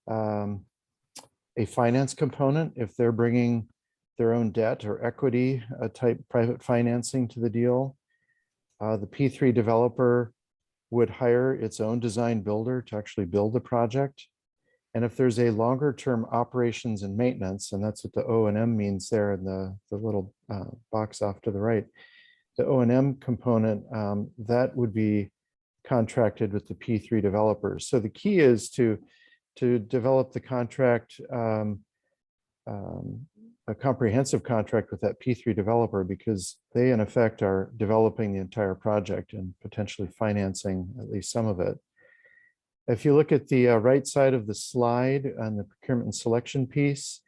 a finance component if they're bringing their own debt or equity type private financing to the deal. The P3 developer would hire its own design builder to actually build the project. And if there's a longer term operations and maintenance, and that's what the O&M means there in the little box off to the right, the O&M component, that would be contracted with the P3 developers. So the key is to develop the contract, a comprehensive contract with that P3 developer, because they in effect are developing the entire project and potentially financing at least some of it. If you look at the right side of the slide on the procurement selection piece,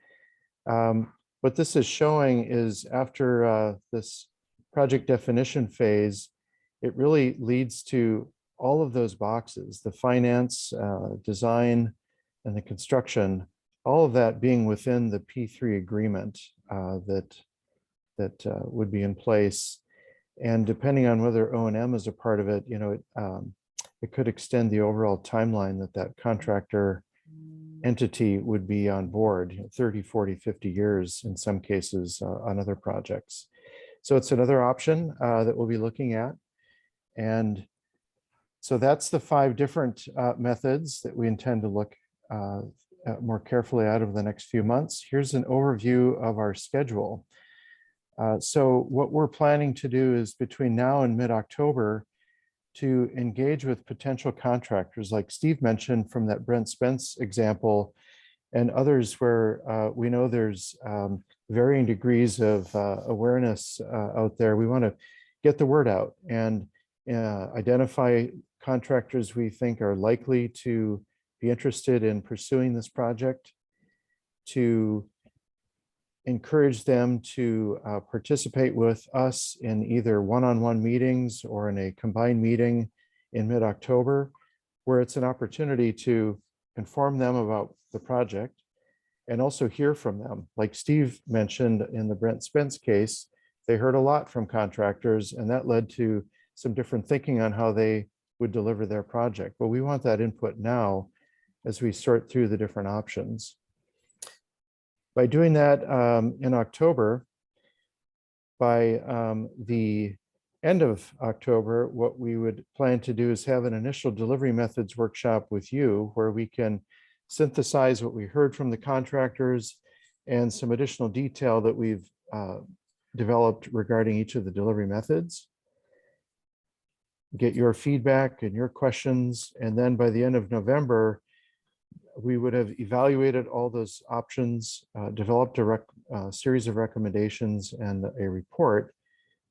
what this is showing is after this project definition phase, it really leads to all of those boxes, the finance, design, and the construction, all of that being within the P3 agreement that would be in place. And depending on whether O&M is a part of it, it could extend the overall timeline that contractor entity would be on board, 30, 40, 50 years in some cases on other projects. So it's another option that we'll be looking at. And so that's the 5 different methods that we intend to look more carefully out over the next few months. Here's an overview of our schedule. So what we're planning to do is between now and mid-October to engage with potential contractors, like Steve mentioned from that Brent Spence example, and others where we know there's varying degrees of awareness out there. We want to get the word out and identify contractors we think are likely to be interested in pursuing this project, to encourage them to participate with us in either one-on-one meetings or in a combined meeting in mid-October, where it's an opportunity to inform them about the project and also hear from them. Like Steve mentioned in the Brent Spence case, they heard a lot from contractors, and that led to some different thinking on how they would deliver their project. But we want that input now as we sort through the different options. By doing that in October, by the end of October, what we would plan to do is have an initial delivery methods workshop with you where we can synthesize what we heard from the contractors and some additional detail that we've developed regarding each of the delivery methods. Get your feedback and your questions, and then by the end of November, we would have evaluated all those options, developed a series of recommendations and a report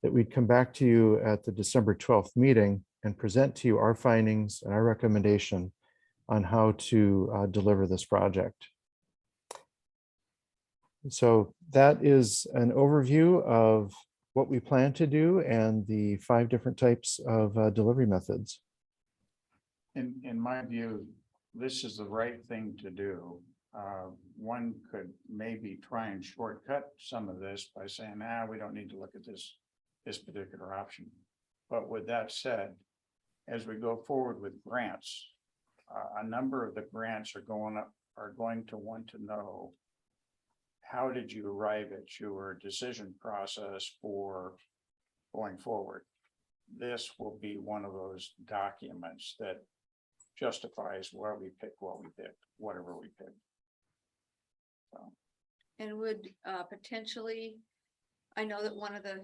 that we'd come back to you at the December 12th meeting and present to you our findings and our recommendation on how to deliver this project. So that is an overview of what we plan to do and the 5 different types of delivery methods. In my view, this is the right thing to do. One could maybe try and shortcut some of this by saying, we don't need to look at this particular option. But with that said, as we go forward with grants, a number of the grants are going to want to know, how did you arrive at your decision process for going forward? This will be one of those documents that justifies why we picked what we picked, whatever we picked. So. And would potentially, I know that one of the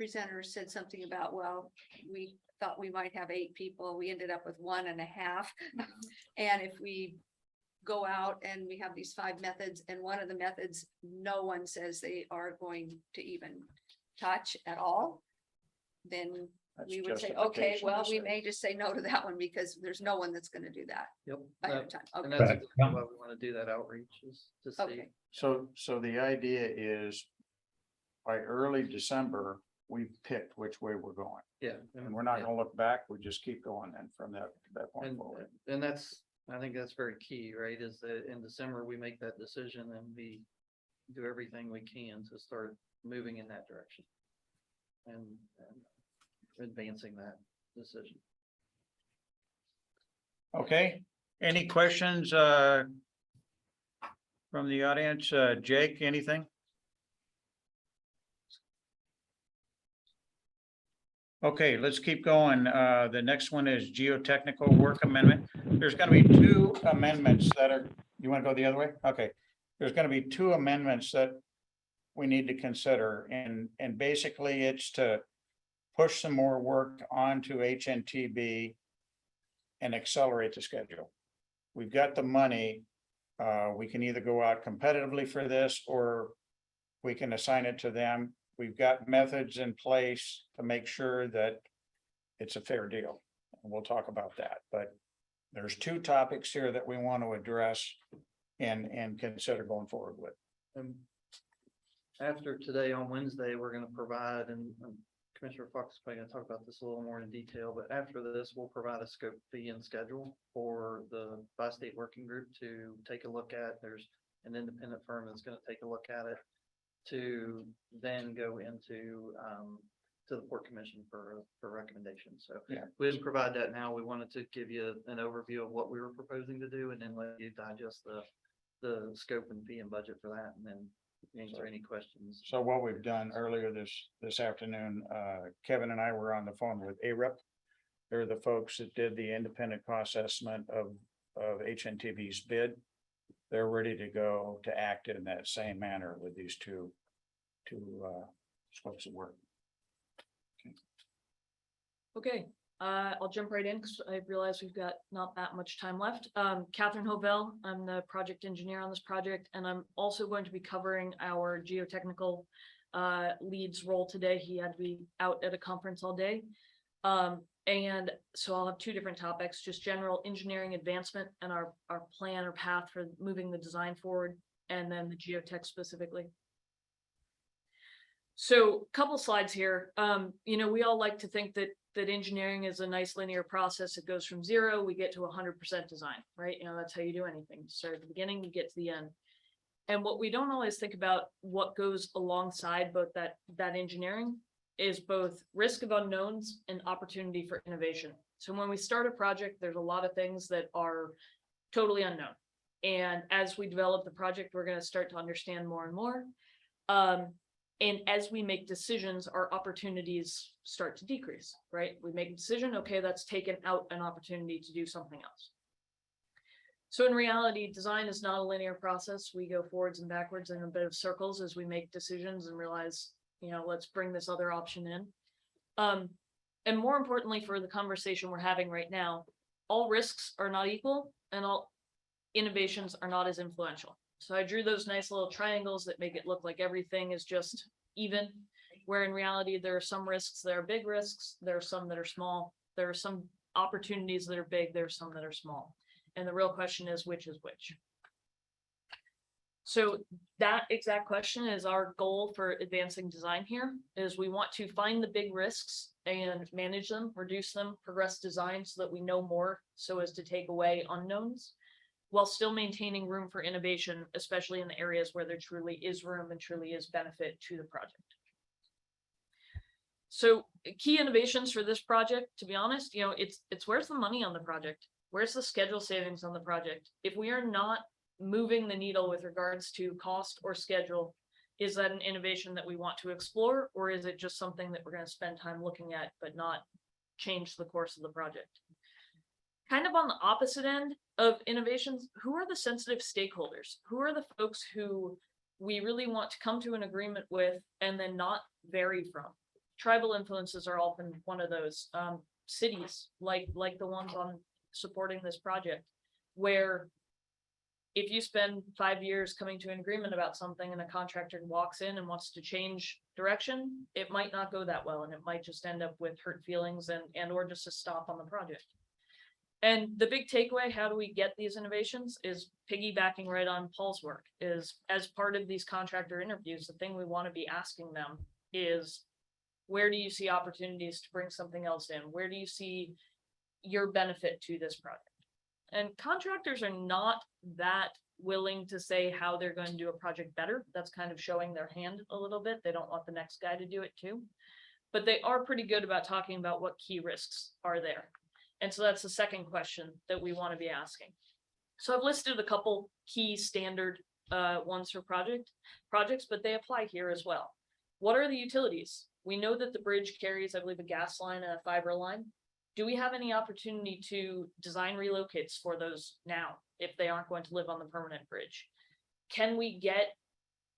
presenters said something about, well, we thought we might have 8 people, we ended up with 1.5. And if we go out and we have these 5 methods, and one of the methods, no one says they are going to even touch at all, then we would say, okay, well, we may just say no to that one because there's no one that's going to do that. Yep. Ahead of time. And Okay. that's exactly why we want to do that outreach, is to see. Okay. So the idea is by early December, we've picked which way we're going. Yeah. And we're not going to look back. We just keep going then from that point forward. And I think that's very key, right? Is that in December, we make that decision and we do everything we can to start moving in that direction. And advancing that decision. Okay, any questions from the audience? Jake, anything? Okay, let's keep going. The next one is geotechnical work amendment. There's going to be 2 amendments that are, you want to go the other way? Okay, there's going to be 2 amendments that we need to consider, and basically it's to push some more work onto HNTB and accelerate the schedule. We've got the money. We can either go out competitively for this, or we can assign it to them. We've got methods in place to make sure that it's a fair deal. And we'll talk about that, but there's 2 topics here that we want to address and consider going forward with. After today, on Wednesday, we're going to provide, and Commissioner Fox is probably going to talk about this a little more in detail, but after this, we'll provide a scope, fee, and schedule for the bi-state working group to take a look at. There's an independent firm that's going to take a look at it to then go into to the Port Commission for recommendations. So yeah, we didn't provide that now. We wanted to give you an overview of what we were proposing to do, and then let you digest the scope and fee and budget for that, and then answer any questions. So what we've done earlier this afternoon, Kevin and I were on the phone with ARIP. They're the folks that did the independent cost estimate of HNTV's bid. They're ready to go to act in that same manner with these two scopes of work. Okay, I'll jump right in because I realize we've got not that much time left. Catherine Hovell, I'm the project engineer on this project, and I'm also going to be covering our geotechnical lead's role today. He had to be out at a conference all day. And so I'll have 2 different topics, just general engineering advancement and our plan or path for moving the design forward, and then the geotext specifically. So a couple slides here. You know, we all like to think that engineering is a nice linear process. It goes from 0, we get to 100% design, right? You know, that's how you do anything. You start at the beginning, you get to the end. And what we don't always think about, what goes alongside both that engineering, is both risk of unknowns and opportunity for innovation. So when we start a project, there's a lot of things that are totally unknown. And as we develop the project, we're going to start to understand more and more. And as we make decisions, our opportunities start to decrease, right? We make a decision, okay, that's taken out an opportunity to do something else. So in reality, design is not a linear process. We go forwards and backwards in a bit of circles as we make decisions and realize, let's bring this other option in. And more importantly, for the conversation we're having right now, all risks are not equal and all innovations are not as influential. So I drew those nice little triangles that make it look like everything is just even, where in reality, there are some risks that are big risks, there are some that are small, there are some opportunities that are big, there are some that are small. And the real question is which is which. So that exact question is our goal for advancing design here, is we want to find the big risks and manage them, reduce them, progress design so that we know more so as to take away unknowns, while still maintaining room for innovation, especially in the areas where there truly is room and truly is benefit to the project. So key innovations for this project, to be honest, it's where's the money on the project? Where's the schedule savings on the project? If we are not moving the needle with regards to cost or schedule, is that an innovation that we want to explore, or is it just something that we're going to spend time looking at but not change the course of the project? Kind of on the opposite end of innovations, who are the sensitive stakeholders? Who are the folks who we really want to come to an agreement with and then not vary from? Tribal influences are often one of those. Cities like the ones on supporting this project, where if you spend 5 years coming to an agreement about something and a contractor walks in and wants to change direction, it might not go that well, and it might just end up with hurt feelings and or just a stop on the project. And the big takeaway, how do we get these innovations, is piggybacking right on Paul's work, is as part of these contractor interviews, the thing we want to be asking them is, where do you see opportunities to bring something else in? Where do you see your benefit to this project? And contractors are not that willing to say how they're going to do a project better. That's kind of showing their hand a little bit. They don't want the next guy to do it too. But they are pretty good about talking about what key risks are there. And so that's the second question that we want to be asking. So I've listed a couple key standard ones for projects, but they apply here as well. What are the utilities? We know that the bridge carries, I believe, a gas line and a fiber line. Do we have any opportunity to design relocates for those now, if they aren't going to live on the permanent bridge? Can we get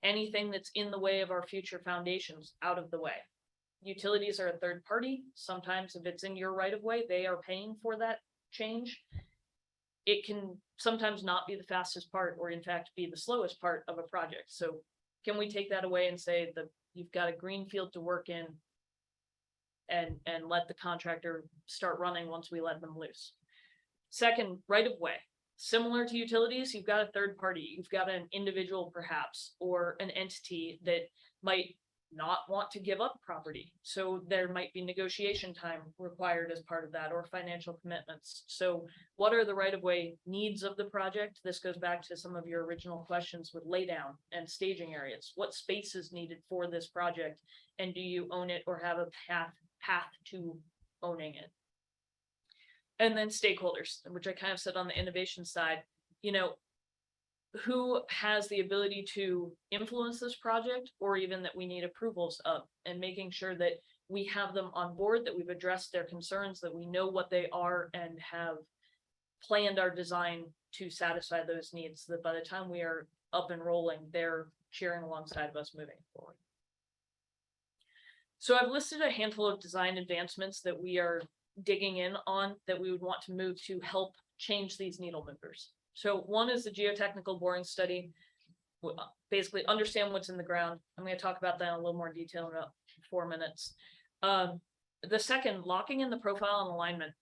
anything that's in the way of our future foundations out of the way? Utilities are a third party. Sometimes if it's in your right of way, they are paying for that change. It can sometimes not be the fastest part, or in fact be the slowest part of a project. So can we take that away and say that you've got a green field to work in, and let the contractor start running once we let them loose? Second, right of way. Similar to utilities, you've got a third party, you've got an individual perhaps, or an entity that might not want to give up property. So there might be negotiation time required as part of that, or financial commitments. So what are the right of way needs of the project? This goes back to some of your original questions with laydown and staging areas. What space is needed for this project? And do you own it or have a path to owning it? And then stakeholders, which I kind of said on the innovation side, who has the ability to influence this project, or even that we need approvals of, and making sure that we have them on board, that we've addressed their concerns, that we know what they are and have planned our design to satisfy those needs, so that by the time we are up and rolling, they're cheering alongside of us moving forward. So I've listed a handful of design advancements that we are digging in on, that we would want to move to help change these needle movers. So one is the geotechnical boring study. Basically understand what's in the ground. I'm going to talk about that in a little more detail in about 4 minutes. The second, locking in the profile and alignment.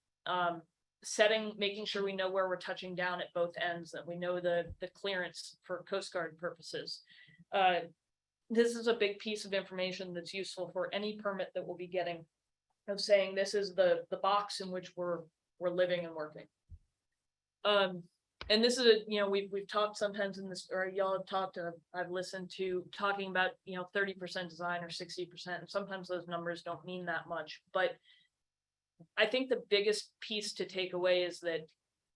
Making sure we know where we're touching down at both ends, that we know the clearance for Coast Guard purposes. This is a big piece of information that's useful for any permit that we'll be getting, of saying this is the box in which we're living and working. And this is we've talked sometimes in this, or y'all have talked, I've listened to talking about, 30% design or 60%, and sometimes those numbers don't mean that much, but I think the biggest piece to take away is that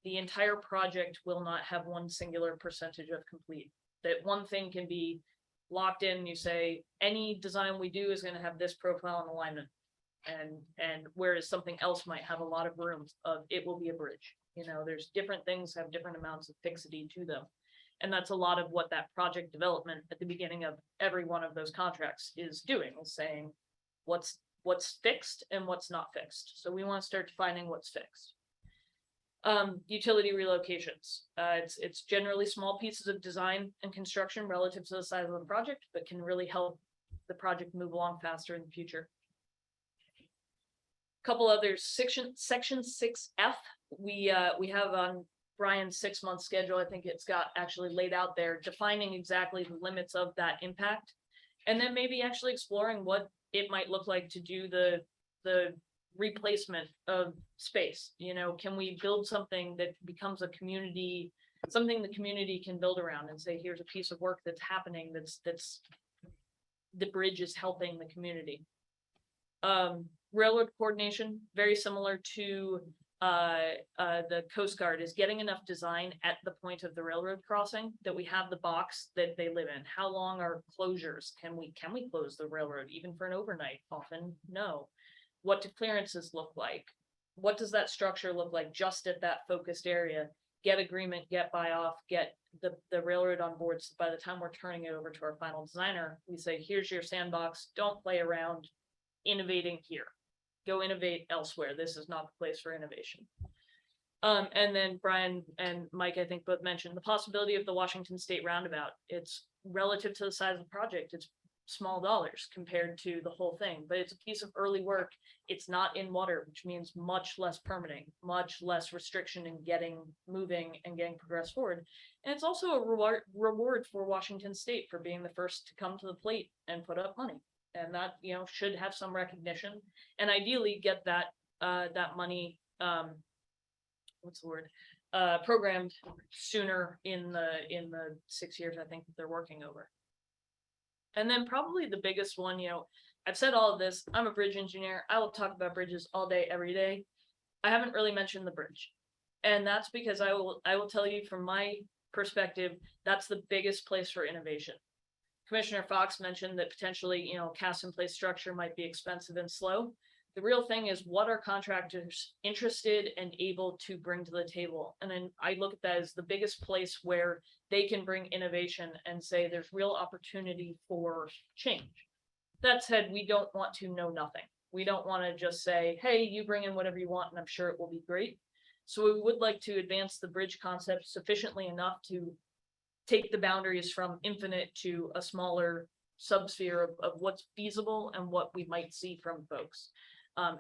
the entire project will not have one singular percentage of complete. That one thing can be locked in, you say, any design we do is gonna have this profile and alignment. And whereas something else might have a lot of room of, it will be a bridge. There's different things have different amounts of fixity to them. And that's a lot of what that project development at the beginning of every one of those contracts is doing, is saying what's fixed and what's not fixed. So we want to start defining what's fixed. Utility relocations. It's generally small pieces of design and construction relative to the size of the project, but can really help the project move along faster in the future. Couple others, section 6F, we have on Brian's 6-month schedule. I think it's got actually laid out there, defining exactly the limits of that impact. And then maybe actually exploring what it might look like to do the replacement of space. Can we build something that becomes a community, something the community can build around and say, here's a piece of work that's happening, that's the bridge is helping the community. Railroad coordination, very similar to the Coast Guard, is getting enough design at the point of the railroad crossing that we have the box that they live in. How long are closures? Can we close the railroad even for an overnight? Often no. What do clearances look like? What does that structure look like just at that focused area? Get agreement, get buy off, get the railroad on board. So by the time we're turning it over to our final designer, we say, here's your sandbox, don't play around innovating here. Go innovate elsewhere. This is not the place for innovation. And then Brian and Mike, I think, both mentioned the possibility of the Washington State roundabout. It's relative to the size of the project. It's small dollars compared to the whole thing, but it's a piece of early work. It's not in water, which means much less permitting, much less restriction in getting moving and getting progress forward. And it's also a reward for Washington State for being the first to come to the plate and put up money. And that, should have some recognition, and ideally get that that money, what's the word, programmed sooner in the 6 years, I think, that they're working over. And then probably the biggest one, I've said all of this, I'm a bridge engineer. I will talk about bridges all day, every day. I haven't really mentioned the bridge. And that's because I will tell you from my perspective, that's the biggest place for innovation. Commissioner Fox mentioned that potentially, cast in place structure might be expensive and slow. The real thing is, what are contractors interested and able to bring to the table? And then I look at that as the biggest place where they can bring innovation and say there's real opportunity for change. That said, we don't want to know nothing. We don't want to just say, hey, you bring in whatever you want and I'm sure it will be great. So we would like to advance the bridge concept sufficiently enough to take the boundaries from infinite to a smaller subsphere of what's feasible and what we might see from folks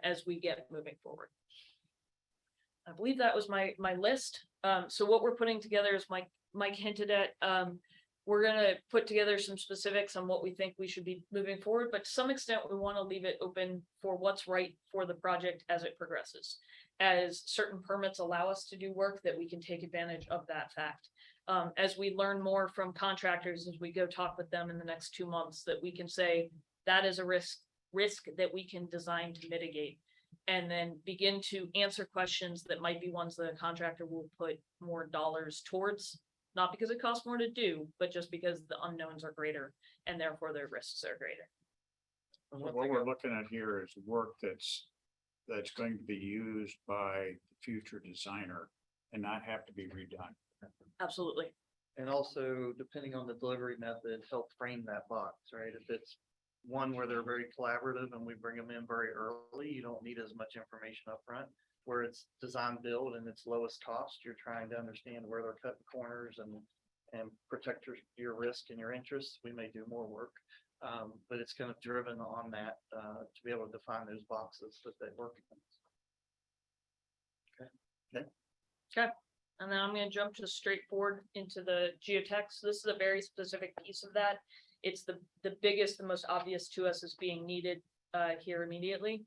as we get moving forward. I believe that was my list. So what we're putting together, is Mike hinted at, we're gonna put together some specifics on what we think we should be moving forward, but to some extent we want to leave it open for what's right for the project as it progresses. As certain permits allow us to do work, that we can take advantage of that fact. As we learn more from contractors, as we go talk with them in the next 2 months, that we can say that is a risk that we can design to mitigate, and then begin to answer questions that might be ones that a contractor will put more dollars towards, not because it costs more to do, but just because the unknowns are greater and therefore their risks are greater. What we're looking at here is work that's going to be used by the future designer and not have to be redone. Absolutely. And also, depending on the delivery method, help frame that box, right? If it's one where they're very collaborative and we bring them in very early, you don't need as much information up front. Where it's design build and its lowest cost, you're trying to understand where they're cutting corners and protect your risk and your interests. We may do more work, but it's kind of driven on that to be able to define those boxes that they work in. Okay. And then I'm going to jump to straightforward into the geotext. This is a very specific piece of that. It's the biggest, the most obvious to us as being needed here immediately.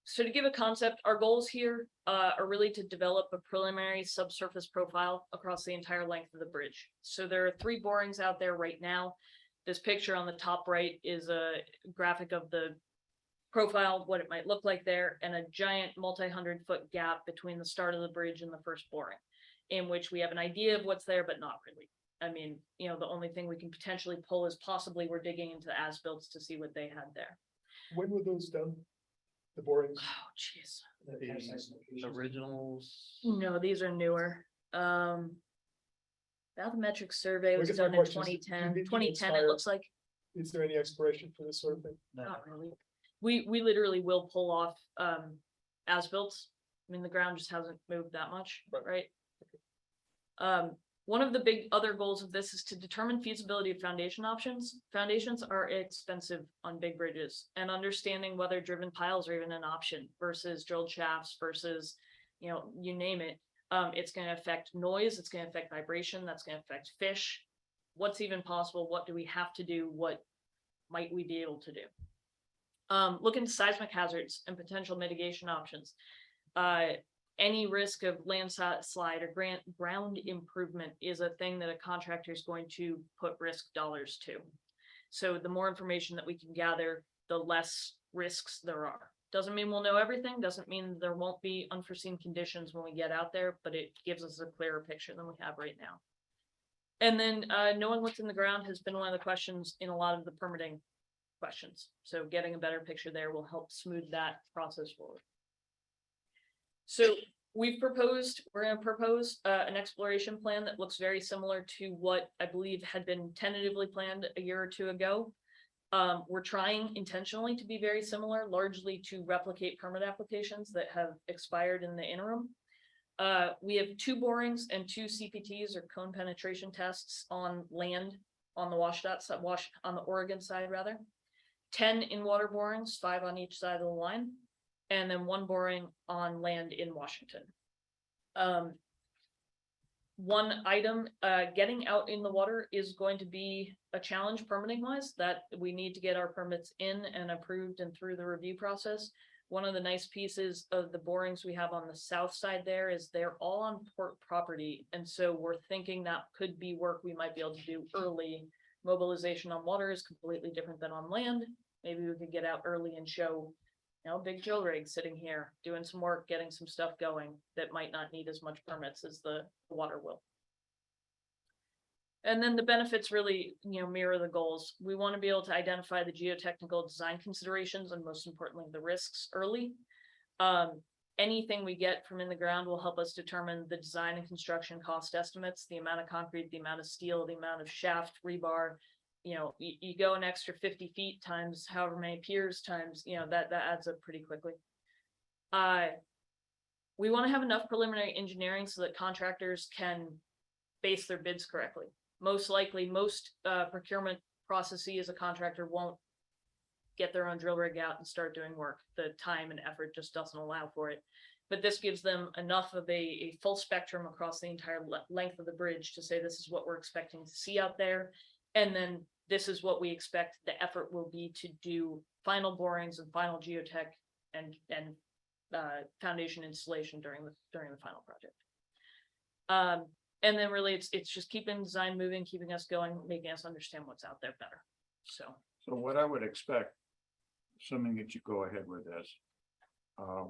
So to give a concept, our goals here are really to develop a preliminary subsurface profile across the entire length of the bridge. So there are 3 borings out there right now. This picture on the top right is a graphic of the profile, what it might look like there, and a giant multi-100-foot gap between the start of the bridge and the first boring, in which we have an idea of what's there, but not really. I mean, you know, the only thing we can potentially pull is possibly we're digging into the as-builts to see what they had there. When were those done? The borings? Oh, jeez. The originals. No, these are newer. Bathymetric survey I was guess my done in question is, do 2010. these 2010, it expire? looks like. Is there any expiration for this sort of thing? Not really. We literally will pull off as-builts. I mean, the ground just hasn't moved that much, right? One of the big other goals of this is to determine feasibility of foundation options. Foundations are expensive on big bridges, and understanding whether driven piles are even an option versus drilled shafts versus, you know, you name it. It's going to affect noise. It's going to affect vibration. That's going to affect fish. What's even possible? What do we have to do? What might we be able to do? Look into seismic hazards and potential mitigation options. Any risk of landslide or ground improvement is a thing that a contractor is going to put risk dollars to. So the more information that we can gather, the less risks there are. Doesn't mean we'll know everything, doesn't mean there won't be unforeseen conditions when we get out there, but it gives us a clearer picture than we have right now. And then knowing what's in the ground has been one of the questions in a lot of the permitting questions. So getting a better picture there will help smooth that process forward. So we're going to propose an exploration plan that looks very similar to what I believe had been tentatively planned a year or 2 ago. We're trying intentionally to be very similar, largely to replicate permit applications that have expired in the interim. We have 2 borings and 2 CPTs or cone penetration tests on land on the on the Oregon side rather. 10 in water borings, 5 on each side of the line, and then 1 boring on land in Washington. One item, getting out in the water is going to be a challenge permitting wise, that we need to get our permits in and approved and through the review process. One of the nice pieces of the borings we have on the south side there is they're all on port property. And so we're thinking that could be work we might be able to do early. Mobilization on water is completely different than on land. Maybe we could get out early and show, you know, big drill rig sitting here doing some work, getting some stuff going that might not need as much permits as the water will. And then the benefits really, you know, mirror the goals. We want to be able to identify the geotechnical design considerations and most importantly, the risks early. Anything we get from in the ground will help us determine the design and construction cost estimates, the amount of concrete, the amount of steel, the amount of shaft, rebar. You know, you go an extra 50 feet times however many piers times, you know, that adds up pretty quickly. We want to have enough preliminary engineering so that contractors can base their bids correctly. Most likely, most procurement processes, a contractor won't get their own drill rig out and start doing work. The time and effort just doesn't allow for it. But this gives them enough of a full spectrum across the entire length of the bridge to say this is what we're expecting to see out there. And then this is what we expect the effort will be to do final borings and final geotech and foundation installation during the final project. And then really it's just keeping design moving, keeping us going, making us understand what's out there better. So what I would expect, assuming that you go ahead with this,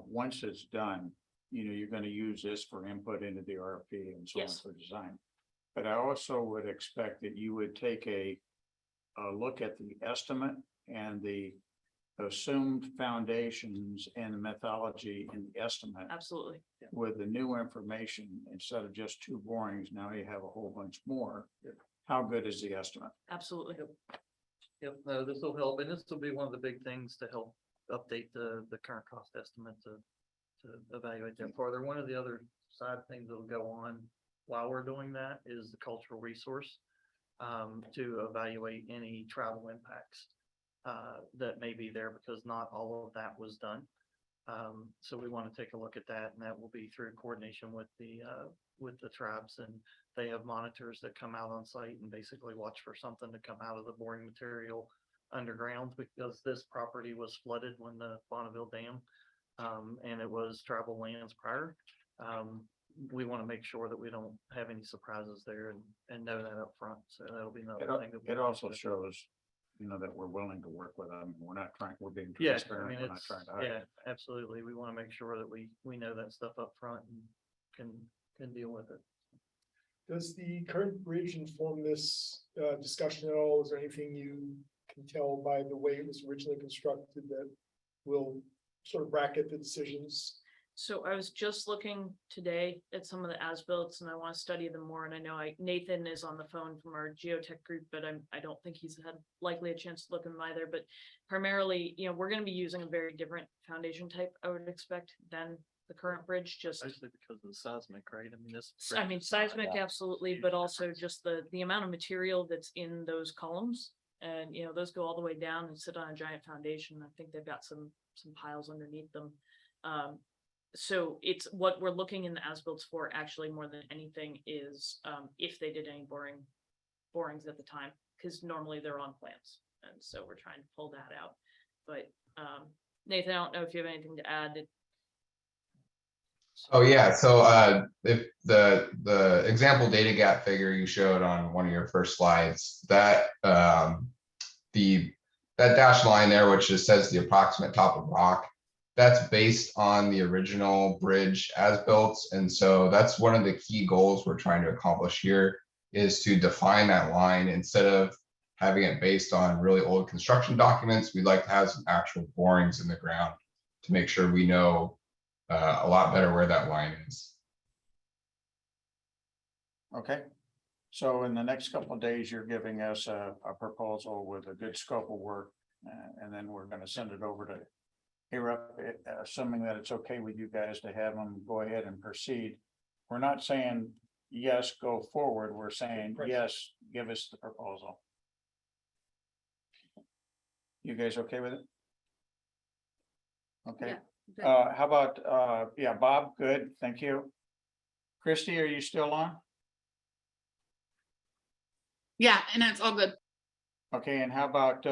once it's done, you know, you're going to use this for input into the RFP and so on for design. But I also would expect that you would take a look at the estimate and the assumed foundations and the methodology in the estimate. Absolutely. With the new information, instead of just 2 borings, now you have a whole bunch more. How good is the estimate? Absolutely. Yep, no, this will help, and this will be one of the big things to help update the current cost estimate to evaluate that further. One of the other side things that'll go on while we're doing that is the cultural resource to evaluate any travel impacts that may be there, because not all of that was done. So we want to take a look at that, and that will be through coordination with the tribes, and they have monitors that come out on site and basically watch for something to come out of the boring material underground, because this property was flooded when the Bonneville Dam and it was travel lanes prior. We want to make sure that we don't have any surprises there and know that up front. So that'll be another thing. It also shows, you know, that we're willing to work with them. We're not trying, we're being Yeah, I transparent. mean, We're not it's, trying to hide. yeah, absolutely. We want to make sure that we know that stuff up front and can deal with it. Does the current bridge inform this discussion at all? Is there anything you can tell by the way it was originally constructed that will sort of bracket the decisions? So I was just looking today at some of the as-built and I want to study them more. And I know Nathan is on the phone from our Geotech group, but I don't think he's had likely a chance to look at them either. But primarily, you know, we're going to be using a very different foundation type, I would expect, than the current bridge, just Especially because of the seismic, right? I mean, this. I mean, seismic, absolutely, but also just the amount of material that's in those columns. And, you know, those go all the way down and sit on a giant foundation. I think they've got some piles underneath them. So it's what we're looking in the as-built for actually more than anything is if they did any borings at the time, because normally they're on plans. And so we're trying to pull that out. But Nathan, I don't know if you have anything to add. Oh yeah, so if the example data gap figure you showed on one of your first slides, that that dashed line there, which just says the approximate top of rock, that's based on the original bridge as built. And so that's one of the key goals we're trying to accomplish here, is to define that line instead of having it based on really old construction documents. We'd like to have some actual borings in the ground to make sure we know a lot better where that line is. Okay. So in the next couple of days, you're giving us a proposal with a good scope of work, and then we're going to send it over to HIRUP, assuming that it's okay with you guys to have them go ahead and proceed. We're not saying yes, go forward. We're saying yes, give us the proposal. You guys okay with it? Okay. How about, yeah, Bob, good, thank you. Christy, are you still on? Yeah, and it's all good. Okay, and how about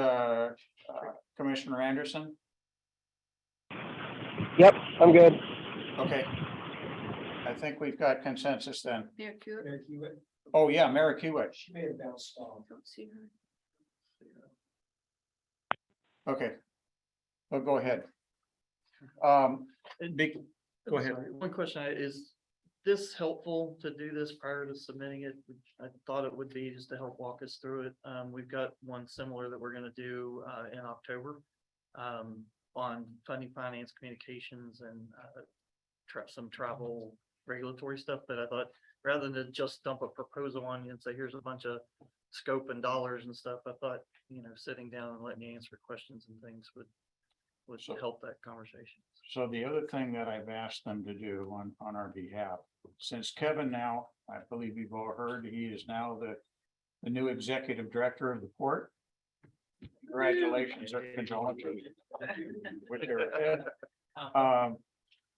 Commissioner Anderson? Yep, I'm good. Okay. I think we've got consensus then. Mayor Hewitt? Oh, yeah, Mary Hewitt. She may have bounced off. Don't see her. Okay. Well, go ahead. Go ahead. Sorry, one question is this helpful to do this prior to submitting it? I thought it would be just to help walk us through it. We've got one similar that we're going to do in October on funding, finance, communications, and some travel regulatory stuff. But I thought rather than just dump a proposal on you and say, here's a bunch of scope and dollars and stuff, I thought, you know, sitting down and letting you answer questions and things would help that conversation. So the other thing that I've asked them to do on our behalf, since Kevin now, I believe you've all heard, he is now the new executive director of the port. Congratulations,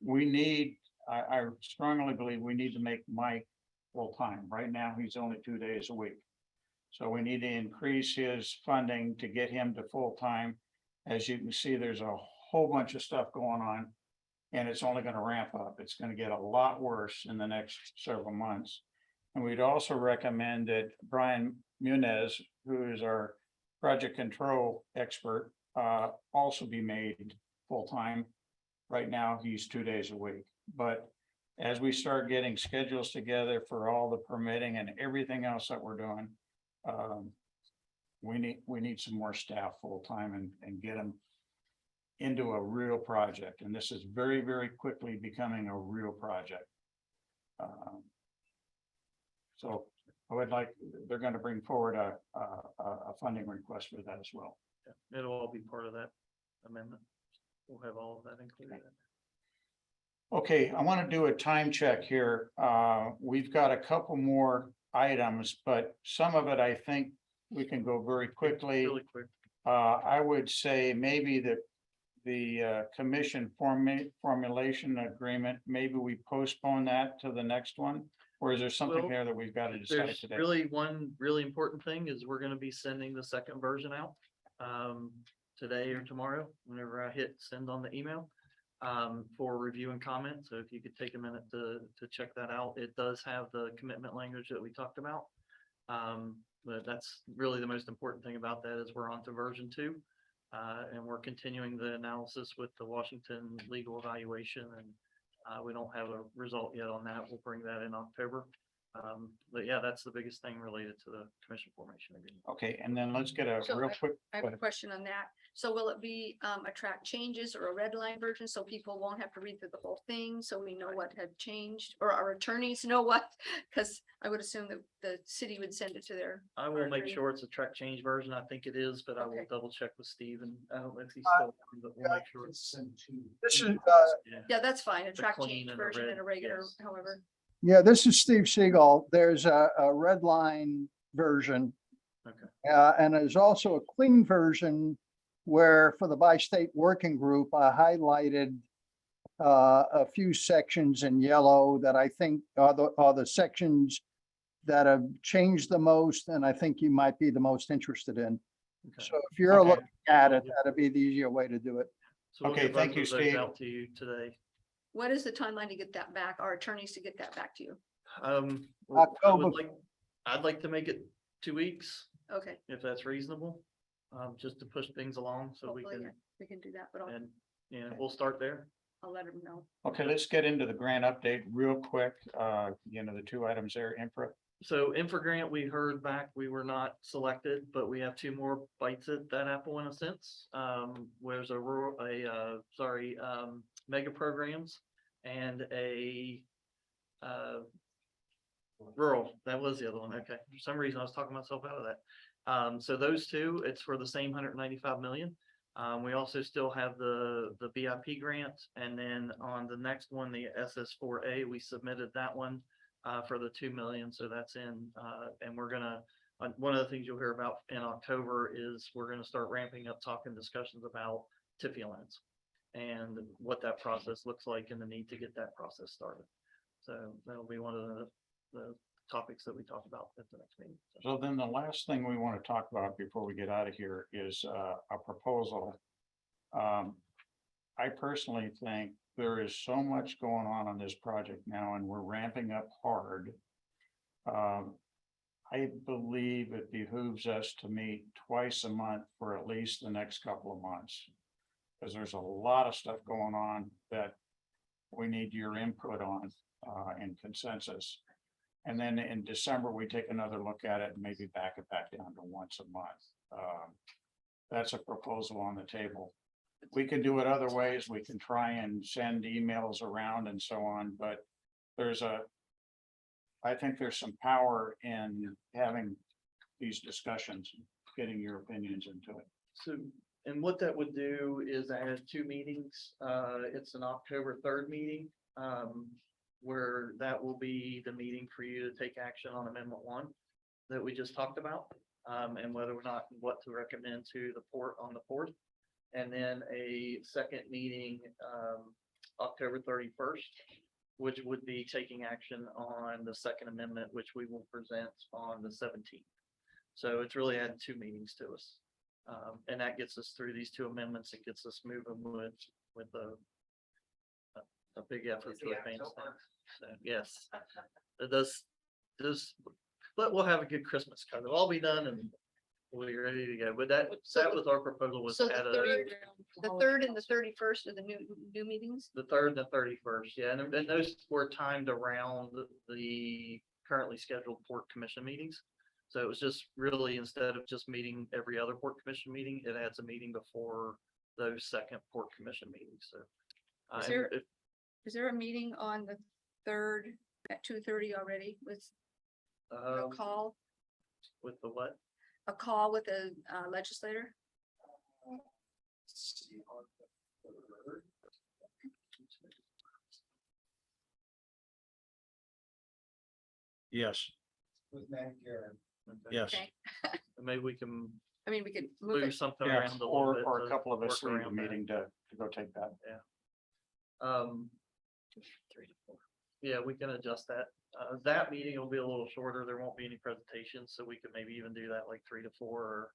we need, I strongly believe we need to make Mike full-time. Right now, he's only 2 days a week. So we need to increase his funding to get him to full-time. As you can see, there's a whole bunch of stuff going on, and it's only going to ramp up. It's going to get a lot worse in the next several months. And we'd also recommend that Brian Munez, who is our project control expert, also be made full-time. Right now, he's 2 days a week. But as we start getting schedules together for all the permitting and everything else that we're doing, we need some more staff full-time and get them into a real project. And this is very, very quickly becoming a real project. So I would like, they're going to bring forward a funding request for that as well. Yeah, it'll all be part of that amendment. We'll have all of that included. Okay, I want to do a time check here. We've got a couple more items, but some of it I think we can go very quickly. Really quick. I would say maybe that the commission formulation agreement, maybe we postpone that to the next one, or is there something Well, there that we've got to decide There's today? really one really important thing is we're going to be sending the second version out today or tomorrow, whenever I hit send on the email. for review and comment. So if you could take a minute to check that out, it does have the commitment language that we talked about. But that's really the most important thing about that is we're on to version 2. And we're continuing the analysis with the Washington legal evaluation, and we don't have a result yet on that. We'll bring that in October. But yeah, that's the biggest thing related to the commission formation agreement. Okay, and then let's get a So real quick. I have a question on that. So will it be a track changes or a red line version so people won't have to read through the whole thing? So we know what had changed or our attorneys know what? Because I would assume that the city would send it to their. I will make attorney. sure it's a track change version. I think it is, but I will Okay. double check with Steve, and I don't know if he's still, but we'll make sure it's. This is, Yeah, that's fine. A The track clean change and the version red, and a regular, yes. however. Yeah, this is Steve Seagal. There's a red line version. Okay. And there's also a clean version where for the bi-state working group, I highlighted a few sections in yellow that I think are the sections that have changed the most, and I think you might be the most interested in. Okay. So if you're Okay. looking at it, that'd be the easier way to do it. So we'll Okay, get both thank you, of those Steve. out to you today. What is the timeline to get that back? Our attorneys to get that back to you? Well, October. I'd like to make it 2 weeks, Okay. if that's reasonable, just to push things along so we Hopefully, can, yeah, we can do that, but and, we'll start there. I'll let them know. Okay, let's get into the grant update real quick. The 2 items there, infra. So Infra grant, we heard back, we were not selected, but we have 2 more bites at that apple in a sense. Where's a rural, mega programs and a rural, that was the other one. Okay, for some reason I was talking myself out of that. So those 2, it's for the same 195 million. We also still have the BIP grant, and then on the next one, the SS4A, we submitted that one for the 2 million. So that's in, and we're gonna, one of the things you'll hear about in October is we're gonna start ramping up talking discussions about TIFIA lines and what that process looks like and the need to get that process started. So that'll be one of the topics that we talk about at the next meeting. So then the last thing we want to talk about before we get out of here is a proposal. I personally think there is so much going on this project now, and we're ramping up hard. I believe it behooves us to meet twice a month for at least the next couple of months. Because there's a lot of stuff going on that we need your input on and consensus. And then in December, we take another look at it and maybe back it back down to once a month. That's a proposal on the table. We can do it other ways. We can try and send emails around and so on, but I think there's some power in having these discussions, getting your opinions into it. So, and what that would do is add 2 meetings. It's an October 3rd meeting, where that will be the meeting for you to take action on Amendment 1 that we just talked about, and whether or not what to recommend to the port on the 4th. And then a second meeting, October 31st, which would be taking action on the 2nd Amendment, which we will present on the 17th. So it's really adding 2 meetings to us. And that gets us through these 2 amendments. It gets us moving with a big effort to advance things. So yes, it does, but we'll have a good Christmas card. It'll all be done and we'll be ready to go. But that was our proposal, was So to add the 3rd and the 31st are the new meetings? the 3rd and the 31st. Yeah, and those were timed around the currently scheduled port commission meetings. So it was just really, instead of just meeting every other port commission meeting, it adds a meeting before those second port commission meetings. So Is there a meeting on the 3rd at 2:30 already with a call? With the what? A call with a legislator? Yes. Yes. Okay. Maybe we can I mean, we could move move it. something Yeah, around a little or bit. a to couple of us work leave the around that. meeting to go take that. Yeah, we can adjust that. That meeting will be a little shorter. There won't be any presentations, so we could maybe even do that like 3 to 4 or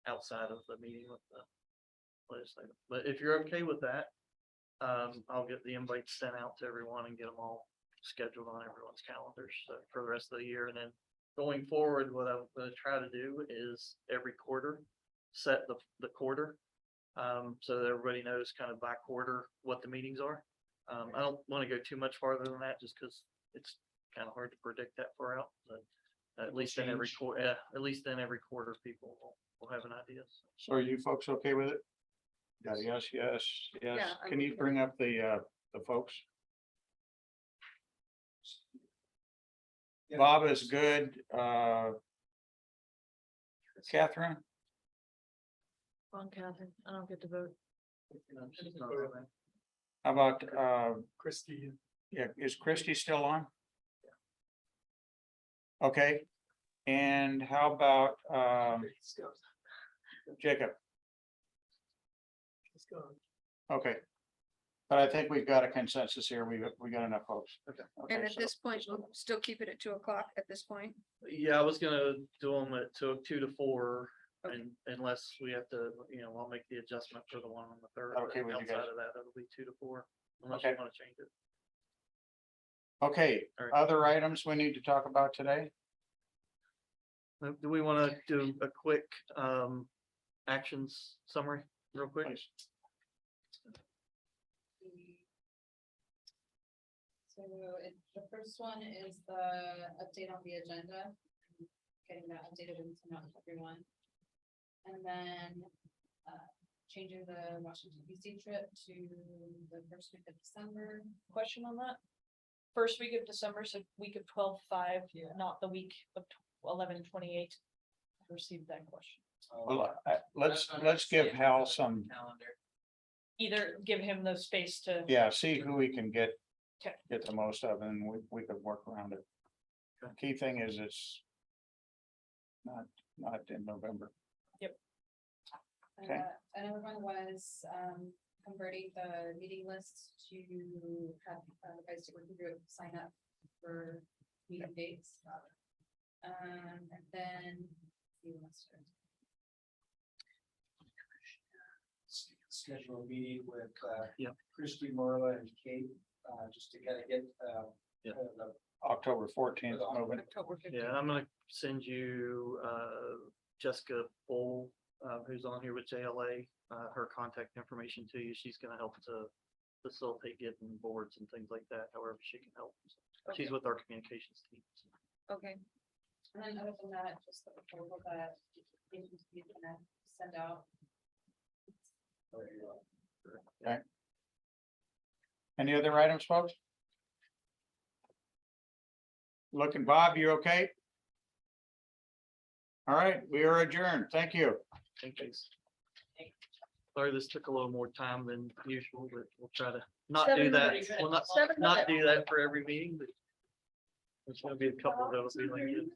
outside of the meeting with the legislator. But if you're okay with that, I'll get the invites sent out to everyone and get them all scheduled on everyone's calendars for the rest of the year. And then going forward, what I'm gonna try to do is every quarter, set the quarter. So that everybody knows kind of by quarter what the meetings are. I don't want to go too much farther than that just because it's kind of hard to predict that far out, but at least in every quarter, at least in every quarter, people will have an idea. So are you folks okay with it? Yeah, yes, yes, yes. Yeah, I'm Can you okay. bring up the folks? Bob is good. Catherine, Come on, Catherine, I don't get to vote. how about, Christie. yeah, is Christie still on? Okay, and how about, Jacob? Okay. But I think we've got a consensus here. We got enough folks. Okay. And Okay, at so- this point, we'll still keep it at 2 o'clock at this point. Yeah, I was gonna do them at 2 to 4, and unless we have to, I'll make the adjustment for the one on the third. but Okay with you guys? Outside of that, it'll be 2 to 4, unless you Okay. want to change it. Okay, All right. other items we need to talk about today? Do we want to do a quick actions summary real quick? Please. So the first one is the update on the agenda, getting that updated and sent out to everyone. And then changing the Washington DC trip to the first week of December. Question on that? First week of December, so week of 12/5, not the week of 11/28. I received that question. Well, let's give Hal some, Either give him the space to. yeah, see who we can get Okay. the most of, and we could work around it. The key thing is it's not in November. Okay. Another one was converting the meeting list to have guys to working group sign up for meeting dates. And then. see what else. Schedule a meeting with Yep. Christy, Marla and Kate, just to kind of get Yep. the October 14th, moving. October 15th. Yeah, I'm gonna send you Jessica Bull, who's on here with JLA, her contact information to you. She's gonna help to facilitate getting boards and things like that, however she can help. She's Okay. with our communications team. Okay. And then other than that, just the proposal that agencies gonna send out. Okay. Any other items, folks? Looking, Bob, you okay? All right, we are adjourned. Thank you. Thank you. Sorry, this took a little more time than usual, but we'll try to not do that. We'll not do that for every meeting, but there's gonna be a couple that'll be like this.